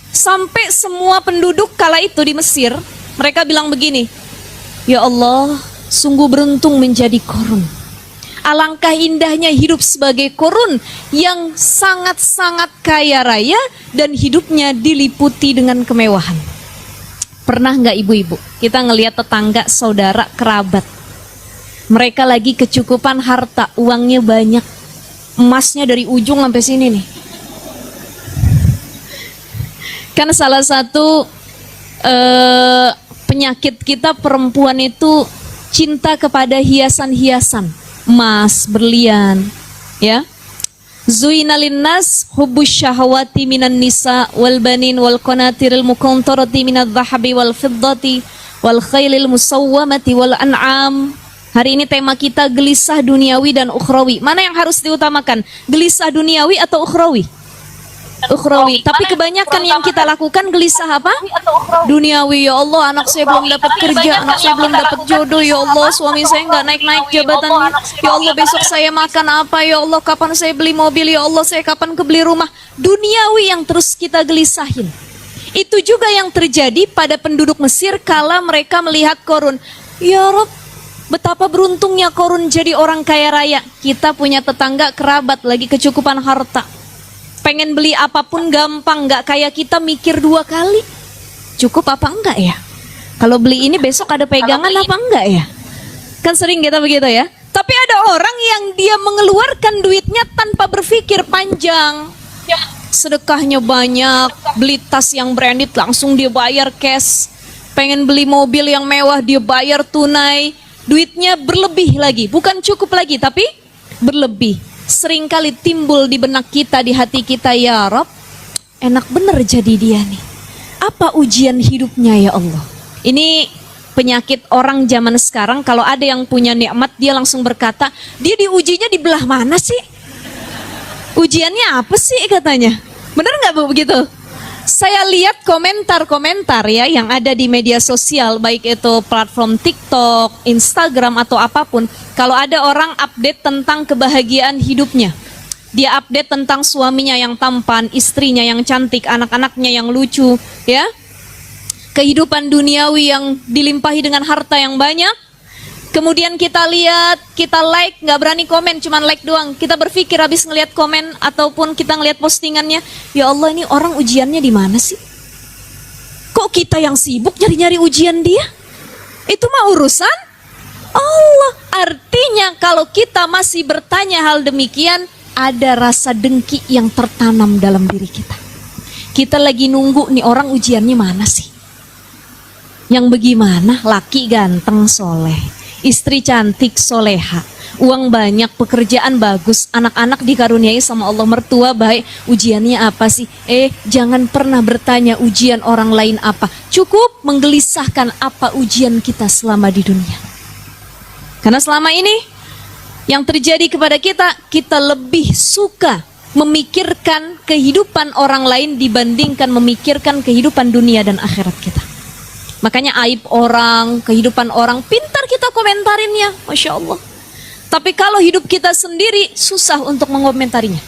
sampai semua penduduk kala itu di Mesir, mereka bilang begini, ya Allah, sungguh beruntung menjadi korun. Alangkah indahnya hidup sebagai korun yang sangat-sangat kaya raya dan hidupnya diliputi dengan kemewahan. Pernah nggak ibu-ibu kita ngelihat tetangga, saudara, kerabat, mereka lagi kecukupan harta, uangnya banyak, emasnya dari ujung sampai sini nih. Kan salah satu penyakit kita perempuan itu cinta kepada hiasan-hiasan, emas, berlian, ya. Zuina linnas hubbus syahawati minan nisa wal banin wal qanatiril muqantarati minadh dhahabi wal fiddati wal khailil musawwamati wal an'am. Hari ini tema kita gelisah duniawi dan ukhrawi. Mana yang harus diutamakan? Gelisah duniawi atau ukhrawi? Ukhrawi. Tapi kebanyakan yang kita lakukan gelisah apa? Duniawi. Ya Allah, anak saya belum dapat kerja, anak saya belum dapat jodoh. Ya Allah, suami saya nggak naik-naik jabatannya. Ya Allah, besok saya makan apa? Ya Allah, kapan saya beli mobil? Ya Allah, saya kapan kebeli rumah? Duniawi yang terus kita gelisahin. Itu juga yang terjadi pada penduduk Mesir kala mereka melihat korun. Ya Rob, betapa beruntungnya korun jadi orang kaya raya. Kita punya tetangga, kerabat lagi kecukupan harta, pengen beli apapun gampang, nggak kayak kita mikir 2 kali. Cukup apa enggak ya? Kalau beli ini besok ada pegangan apa enggak ya? Kan sering kita begitu ya. Tapi ada orang yang dia mengeluarkan duitnya tanpa berpikir panjang. Sedekahnya banyak, beli tas yang branded langsung dia bayar cash. Pengen beli mobil yang mewah dia bayar tunai. Duitnya berlebih lagi, bukan cukup lagi tapi berlebih. Seringkali timbul di benak kita, di hati kita, ya Rob, enak bener jadi dia nih. Apa ujian hidupnya ya Allah? Ini penyakit orang zaman sekarang, kalau ada yang punya nikmat, dia langsung berkata, dia diujinya di belah mana sih? Ujiannya apa sih katanya? Bener nggak Bu begitu? Saya lihat komentar-komentar ya yang ada di media sosial, baik itu platform TikTok, Instagram atau apapun. Kalau ada orang update tentang kebahagiaan hidupnya, dia update tentang suaminya yang tampan, istrinya yang cantik, anak-anaknya yang lucu, ya, kehidupan duniawi yang dilimpahi dengan harta yang banyak. Kemudian kita lihat, kita like, nggak berani komen, cuman like doang. Kita berpikir habis ngelihat komen ataupun kita ngelihat postingannya, ya Allah, ini orang ujiannya di mana sih? Kok kita yang sibuk nyari-nyari ujian dia? Itu mah urusan Allah. Artinya kalau kita masih bertanya hal demikian, ada rasa dengki yang tertanam dalam diri kita. Kita lagi nunggu nih orang ujiannya mana sih? Yang bagaimana? Laki ganteng soleh, istri cantik soleha, uang banyak, pekerjaan bagus, anak-anak dikaruniai sama Allah, mertua baik, ujiannya apa sih? Jangan pernah bertanya ujian orang lain apa. Cukup menggelisahkan apa ujian kita selama di dunia. Karena selama ini yang terjadi kepada kita, kita lebih suka memikirkan kehidupan orang lain dibandingkan memikirkan kehidupan dunia dan akhirat kita. Makanya aib orang, kehidupan orang, pintar kita komentarinnya, Masya Allah. Tapi kalau hidup kita sendiri, susah untuk mengomentarinya.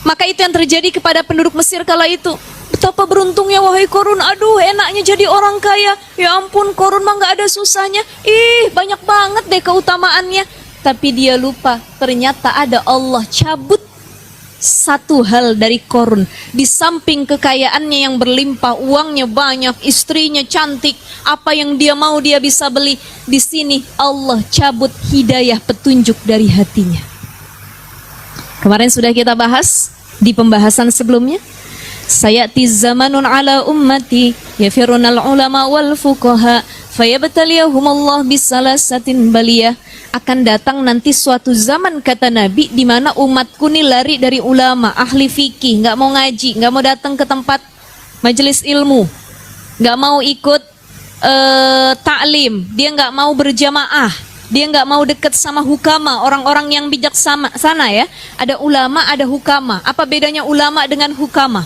Maka itu yang terjadi kepada penduduk Mesir kala itu. Betapa beruntungnya wahai Korun, aduh enaknya jadi orang kaya. Ya ampun, Korun mah gak ada susahnya. Banyak banget deh keutamaannya. Tapi dia lupa, ternyata ada Allah cabut satu hal dari Korun. Di samping kekayaannya yang berlimpah, uangnya banyak, istrinya cantik, apa yang dia mau dia bisa beli. Di sini Allah cabut hidayah, petunjuk dari hatinya. Kemarin sudah kita bahas di pembahasan sebelumnya. Sayati zamanun ala ummati yafirunal ulama wal fuqaha fayabtaliyahumullah bisalasatin baliyah. Akan datang nanti suatu zaman, kata Nabi, di mana umatku nih lari dari ulama, ahli fikih, nggak mau ngaji, nggak mau datang ke tempat majelis ilmu, nggak mau ikut taklim, dia nggak mau berjamaah, dia nggak mau dekat sama hukama, orang-orang yang bijaksana sana ya. Ada ulama, ada hukama. Apa bedanya ulama dengan hukama?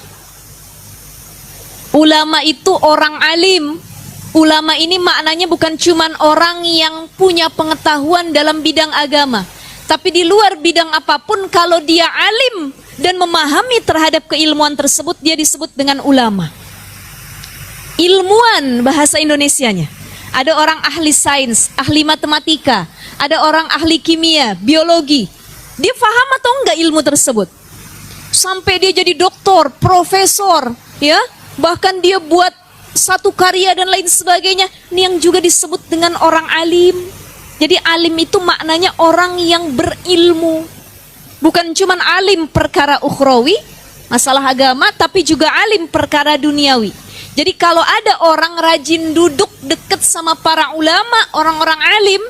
Ulama itu orang alim. Ulama ini maknanya bukan cuman orang yang punya pengetahuan dalam bidang agama, tapi di luar bidang apapun, kalau dia alim dan memahami terhadap keilmuan tersebut, dia disebut dengan ulama. Ilmuwan bahasa Indonesianya. Ada orang ahli sains, ahli matematika, ada orang ahli kimia, biologi. Dia paham atau enggak ilmu tersebut? Sampai dia jadi doktor, profesor, ya, bahkan dia buat satu karya dan lain sebagainya. Ini yang juga disebut dengan orang alim. Jadi alim itu maknanya orang yang berilmu. Bukan cuman alim perkara ukhrawi, masalah agama, tapi juga alim perkara duniawi. Jadi kalau ada orang rajin duduk dekat sama para ulama, orang-orang alim,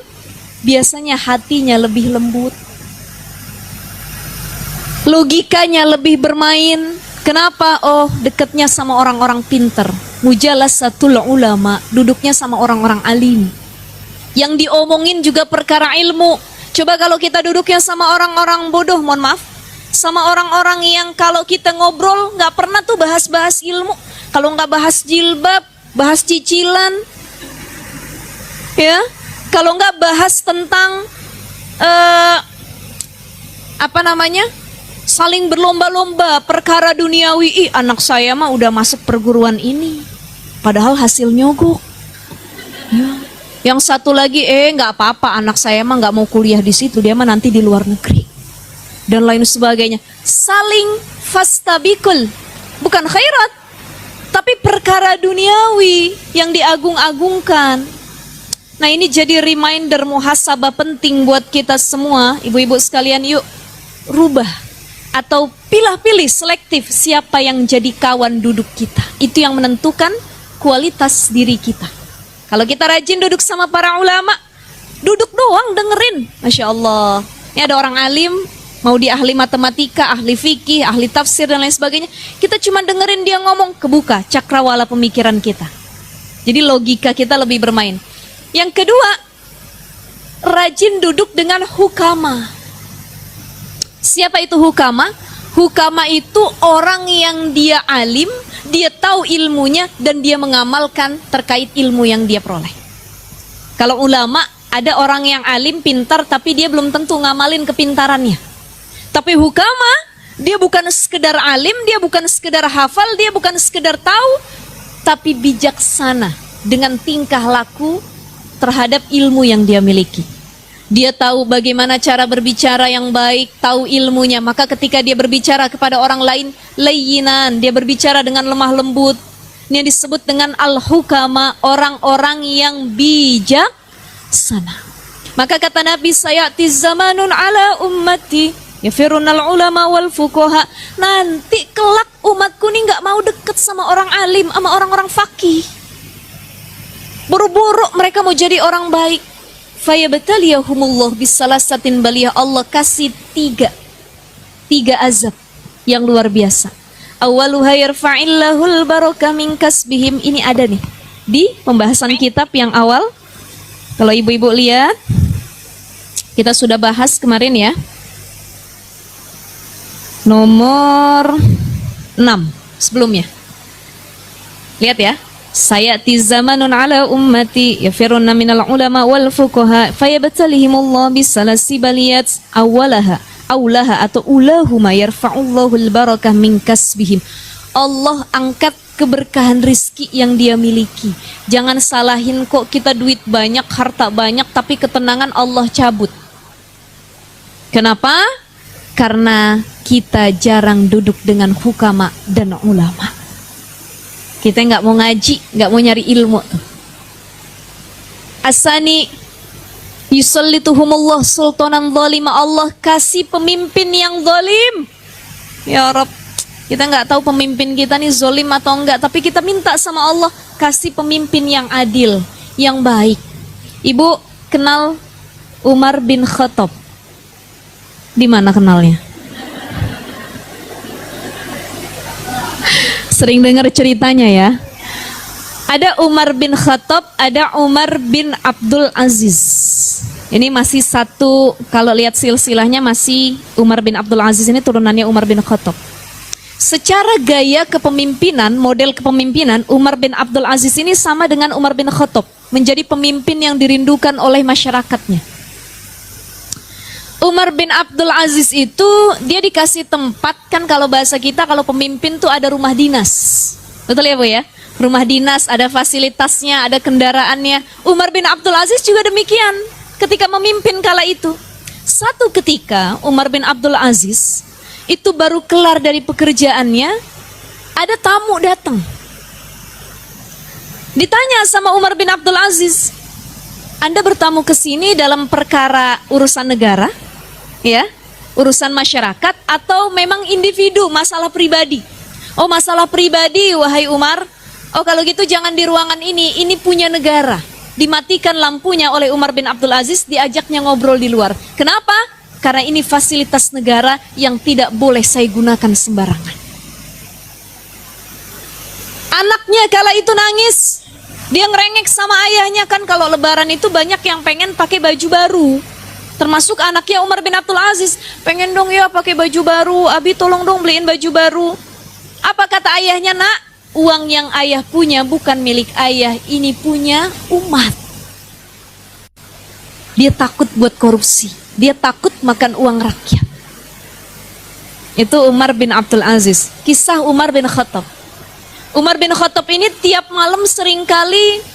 biasanya hatinya lebih lembut, logikanya lebih bermain. Kenapa? Oh, dekatnya sama orang-orang pinter. Mujalasatul ulama, duduknya sama orang-orang alim. Yang diomongin juga perkara ilmu. Coba kalau kita duduknya sama orang-orang bodoh, mohon maaf, sama orang-orang yang kalau kita ngobrol nggak pernah tuh bahas-bahas ilmu. Kalau nggak bahas jilbab, bahas cicilan, ya. Kalau nggak bahas tentang saling berlomba-lomba perkara duniawi. Anak saya mah udah masuk perguruan ini, padahal hasil nyogok. Ya. Yang satu lagi, nggak apa-apa, anak saya mah nggak mau kuliah di situ, dia mah nanti di luar negeri, dan lain sebagainya. Saling fastabikul, bukan khairat, tapi perkara duniawi yang diagung-agungkan. Nah, ini jadi reminder muhasabah penting buat kita semua, ibu-ibu sekalian. Yuk rubah atau pilih-pilih selektif siapa yang jadi kawan duduk kita. Itu yang menentukan kualitas diri kita. Kalau kita rajin duduk sama para ulama, duduk doang dengerin, Masya Allah. Ini ada orang alim, mau dia ahli matematika, ahli fikih, ahli tafsir dan lain sebagainya, kita cuma dengerin dia ngomong, kebuka cakrawala pemikiran kita. Jadi logika kita lebih bermain. Yang kedua, rajin duduk dengan hukama. Siapa itu hukama? Hukama itu orang yang dia alim dia tahu ilmunya dan dia mengamalkan terkait ilmu yang dia peroleh. Kalau ulama, ada orang yang alim, pintar, tapi dia belum tentu ngamalin kepintarannya. Tapi hukama, dia bukan sekedar alim, dia bukan sekedar hafal, dia bukan sekedar tahu, tapi bijaksana dengan tingkah laku terhadap ilmu yang dia miliki. Dia tahu bagaimana cara berbicara yang baik, tahu ilmunya. Maka ketika dia berbicara kepada orang lain, layyinan, dia berbicara dengan lemah lembut. Ini disebut dengan al-hukama, orang-orang yang bijaksana. Maka kata Nabi, sayati zamanun ala ummati yafirunal ulama wal fuqaha. Nanti kelak umatku ini gak mau deket sama orang alim, sama orang-orang fakih. Buru-buru mereka mau jadi orang baik. Fayabtaliyahumullah bisalasatin baliyah. Allah kasih tiga azab yang luar biasa. Awaluha yarfa'illahul barakah min kasbihim. Ini ada nih di pembahasan kitab yang awal. Kalau ibu-ibu lihat, kita sudah bahas kemarin ya, nomor 6 sebelumnya. Lihat ya, sayati zamanun ala ummati yafiruna minal ulama wal fuqaha fayabtalihimullah bisalasi baliyat awalaha atau ulahuma yarfa'ullahul barakah min kasbihim. Allah angkat keberkahan rizki yang dia miliki. Jangan salahin, kok kita duit banyak, harta banyak, tapi ketenangan Allah cabut. Kenapa? Karena kita jarang duduk dengan hukama dan ulama. Kita nggak mau ngaji, nggak mau nyari ilmu. Asani yusallituhumullah sultanan zalima. Allah kasih pemimpin yang zalim. Ya Rabb, kita nggak tahu pemimpin kita nih zalim atau enggak, tapi kita minta sama Allah kasih pemimpin yang adil, yang baik. Ibu kenal Umar bin Khattab? Di mana kenalnya? Sering dengar ceritanya ya. Ada Umar bin Khattab, ada Umar bin Abdul Aziz. Ini masih satu, kalau lihat silsilahnya masih Umar bin Abdul Aziz ini turunannya Umar bin Khattab. Secara gaya kepemimpinan, model kepemimpinan, Umar bin Abdul Aziz ini sama dengan Umar bin Khattab, menjadi pemimpin yang dirindukan oleh masyarakatnya. Umar bin Abdul Aziz itu dia dikasih tempat, kan kalau bahasa kita kalau pemimpin tuh ada rumah dinas. Betul ya Bu ya? Rumah dinas, ada fasilitasnya, ada kendaraannya. Umar bin Abdul Aziz juga demikian ketika memimpin kala itu. Satu ketika Umar bin Abdul Aziz itu baru kelar dari pekerjaannya, ada tamu datang. Ditanya sama Umar bin Abdul Aziz, Anda bertamu ke sini dalam perkara urusan negara? Ya, urusan masyarakat atau memang individu, masalah pribadi? Oh, masalah pribadi wahai Umar. Oh, kalau gitu jangan di ruangan ini punya negara. Dimatikan lampunya oleh Umar bin Abdul Aziz, diajaknya ngobrol di luar. Kenapa? Karena ini fasilitas negara yang tidak boleh saya gunakan sembarangan. Anaknya kala itu nangis. Dia ngerengek sama ayahnya, kan kalau lebaran itu banyak yang pengen pakai baju baru. Termasuk anaknya Umar bin Abdul Aziz, pengen dong ya pakai baju baru, Abi tolong dong beliin baju baru. Apa kata ayahnya? Nak, uang yang ayah punya bukan milik ayah, ini punya umat. Dia takut buat korupsi, dia takut makan uang rakyat. Itu Umar bin Abdul Aziz. Kisah Umar bin Khattab. Umar bin Khattab ini tiap malam seringkali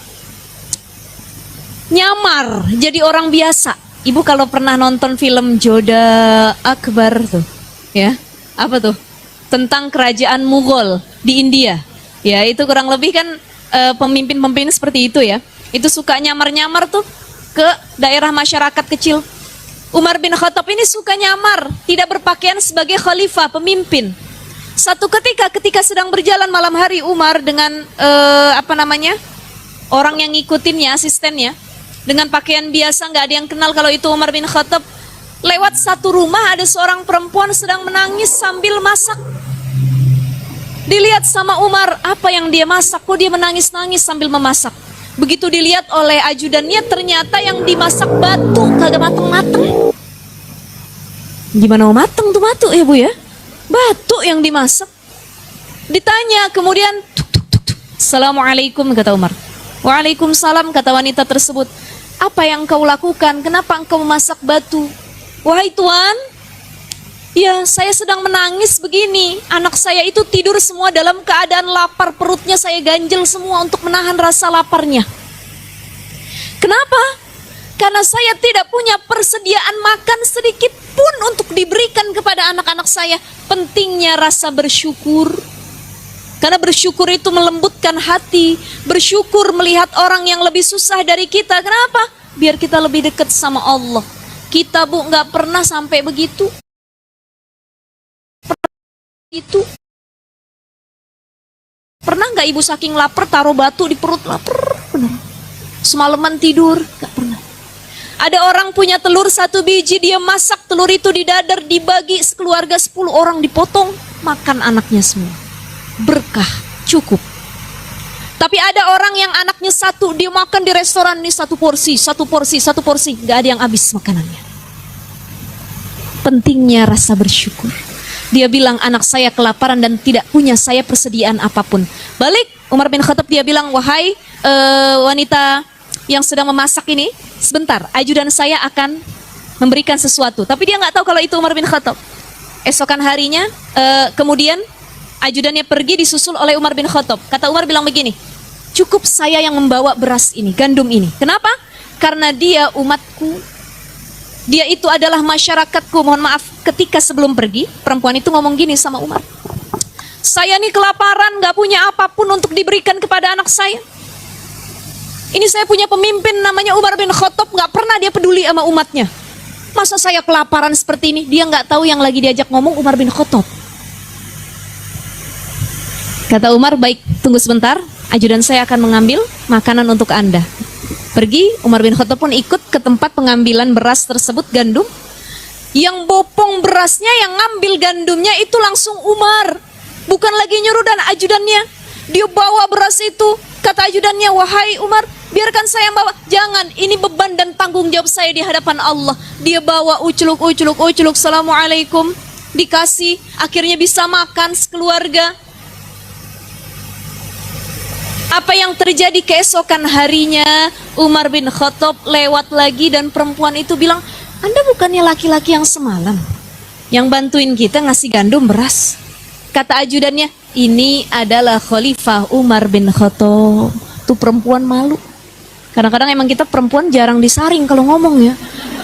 nyamar jadi orang biasa. Ibu kalau pernah nonton film Joda Akbar tuh, ya, apa tuh? Tentang kerajaan Mughal di India. Ya, itu kurang lebih kan pemimpin-pemimpin seperti itu ya. Itu suka nyamar-nyamar tuh ke daerah masyarakat kecil. Umar bin Khattab ini suka nyamar, tidak berpakaian sebagai khalifah, pemimpin. Satu ketika sedang berjalan malam hari, Umar dengan orang yang ngikutinnya, asistennya, dengan pakaian biasa, nggak ada yang kenal kalau itu Umar bin Khattab. Lewat satu rumah ada seorang perempuan sedang menangis sambil masak. Dilihat sama Umar, apa yang dia masak? Kok dia menangis-nangis sambil memasak? Begitu dilihat oleh ajudannya, ternyata yang dimasak batu, kagak mateng-mateng. Gimana mau mateng tuh batu ya Bu ya? Batu yang dimasak. Ditanya, kemudian tuk, tuk, tuk, tuk. Assalamualaikum, kata Umar. Waalaikumsalam, kata wanita tersebut. Apa yang kau lakukan? Kenapa engkau memasak batu? Wahai Tuan, ya saya sedang menangis begini. Anak saya itu tidur semua dalam keadaan lapar. Perutnya saya ganjel semua untuk menahan rasa laparnya. Kenapa? Karena saya tidak punya persediaan makan sedikit pun untuk diberikan kepada anak-anak saya. Pentingnya rasa bersyukur. Karena bersyukur itu melembutkan hati. Bersyukur melihat orang yang lebih susah dari kita. Kenapa? Biar kita lebih dekat sama Allah. Kita Bu nggak pernah sampai begitu. Pernah nggak ibu saking lapar taruh batu di perut, lapar benar. Semalaman tidur, nggak pernah. Ada orang punya telur 1 biji, dia masak telur itu didadar, dibagi sekeluarga 10 orang, dipotong, makan anaknya semua. Berkah, cukup. Tapi ada orang yang anaknya 1, dia makan di restoran ini 1 porsi, 1 porsi, 1 porsi, nggak ada yang habis makanannya. Pentingnya rasa bersyukur. Dia bilang, anak saya kelaparan dan tidak punya saya persediaan apapun. Balik, Umar bin Khattab dia bilang, wahai wanita yang sedang memasak ini, sebentar, ajudan saya akan memberikan sesuatu. Tapi dia nggak tahu kalau itu Umar bin Khattab. Esokan harinya, kemudian ajudannya pergi disusul oleh Umar bin Khattab. Kata Umar bilang begini, cukup saya yang membawa beras ini, gandum ini. Kenapa? Karena dia umatku. Dia itu adalah masyarakatku. Mohon maaf, ketika sebelum pergi, perempuan itu ngomong gini sama Umar. Saya nih kelaparan, gak punya apapun untuk diberikan kepada anak saya. Ini saya punya pemimpin namanya Umar bin Khattab, gak pernah dia peduli sama umatnya. Masa saya kelaparan seperti ini? Dia gak tahu yang lagi diajak ngomong Umar bin Khattab. Kata Umar, baik, tunggu sebentar, ajudan saya akan mengambil makanan untuk Anda. Pergi, Umar bin Khattab pun ikut ke tempat pengambilan beras tersebut, gandum. Yang bopong berasnya, yang ngambil gandumnya itu langsung Umar. Bukan lagi nyuruh dan ajudannya. Dia bawa beras itu. Kata ajudannya, wahai Umar, biarkan saya bawa. Jangan, ini beban dan tanggung jawab saya di hadapan Allah. Dia bawa uculuk, Assalamualaikum. Dikasih, akhirnya bisa makan sekeluarga. Apa yang terjadi keesokan harinya, Umar bin Khattab lewat lagi dan perempuan itu bilang, Anda bukannya laki-laki yang semalam yang bantuin kita ngasih gandum beras? Kata ajudannya, ini adalah Khalifah Umar bin Khattab. Tuh perempuan malu. Kadang-kadang emang kita perempuan jarang disaring kalau ngomong ya.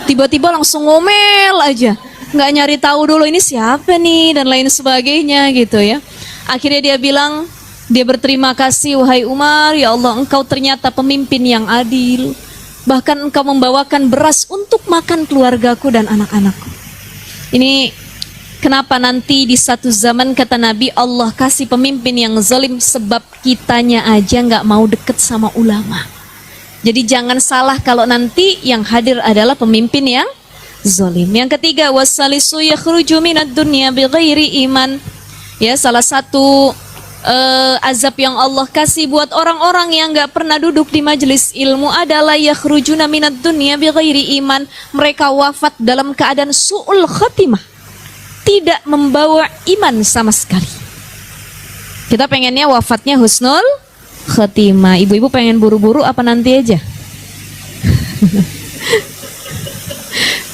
Tiba-tiba langsung ngomel aja. Nggak nyari tahu dulu ini siapa nih dan lain sebagainya gitu ya. Akhirnya dia bilang, dia berterima kasih, wahai Umar, ya Allah, engkau ternyata pemimpin yang adil. Bahkan engkau membawakan beras untuk makan keluargaku dan anak-anakku. Ini kenapa nanti di satu zaman kata Nabi, Allah kasih pemimpin yang zalim sebab kitanya aja nggak mau deket sama ulama. Jadi jangan salah kalau nanti yang hadir adalah pemimpin yang zalim. Yang ketiga, wasalisu yakhruju minad dunya bighairi iman. Ya, salah satu azab yang Allah kasih buat orang-orang yang gak pernah duduk di majelis ilmu adalah yakhrujuna minad dunya bighairi iman. Mereka wafat dalam keadaan su'ul khatimah, tidak membawa iman sama sekali. Kita pengennya wafatnya husnul khatimah. Ibu-ibu pengen buru-buru apa nanti aja?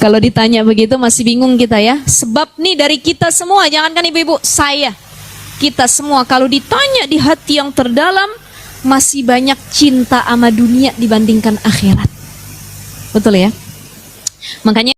Kalau ditanya begitu masih bingung kita ya. Sebab nih dari kita semua, jangankan ibu-ibu, saya, kita semua kalau ditanya di hati yang terdalam masih banyak cinta sama dunia dibandingkan akhirat. Betul ya? Makanya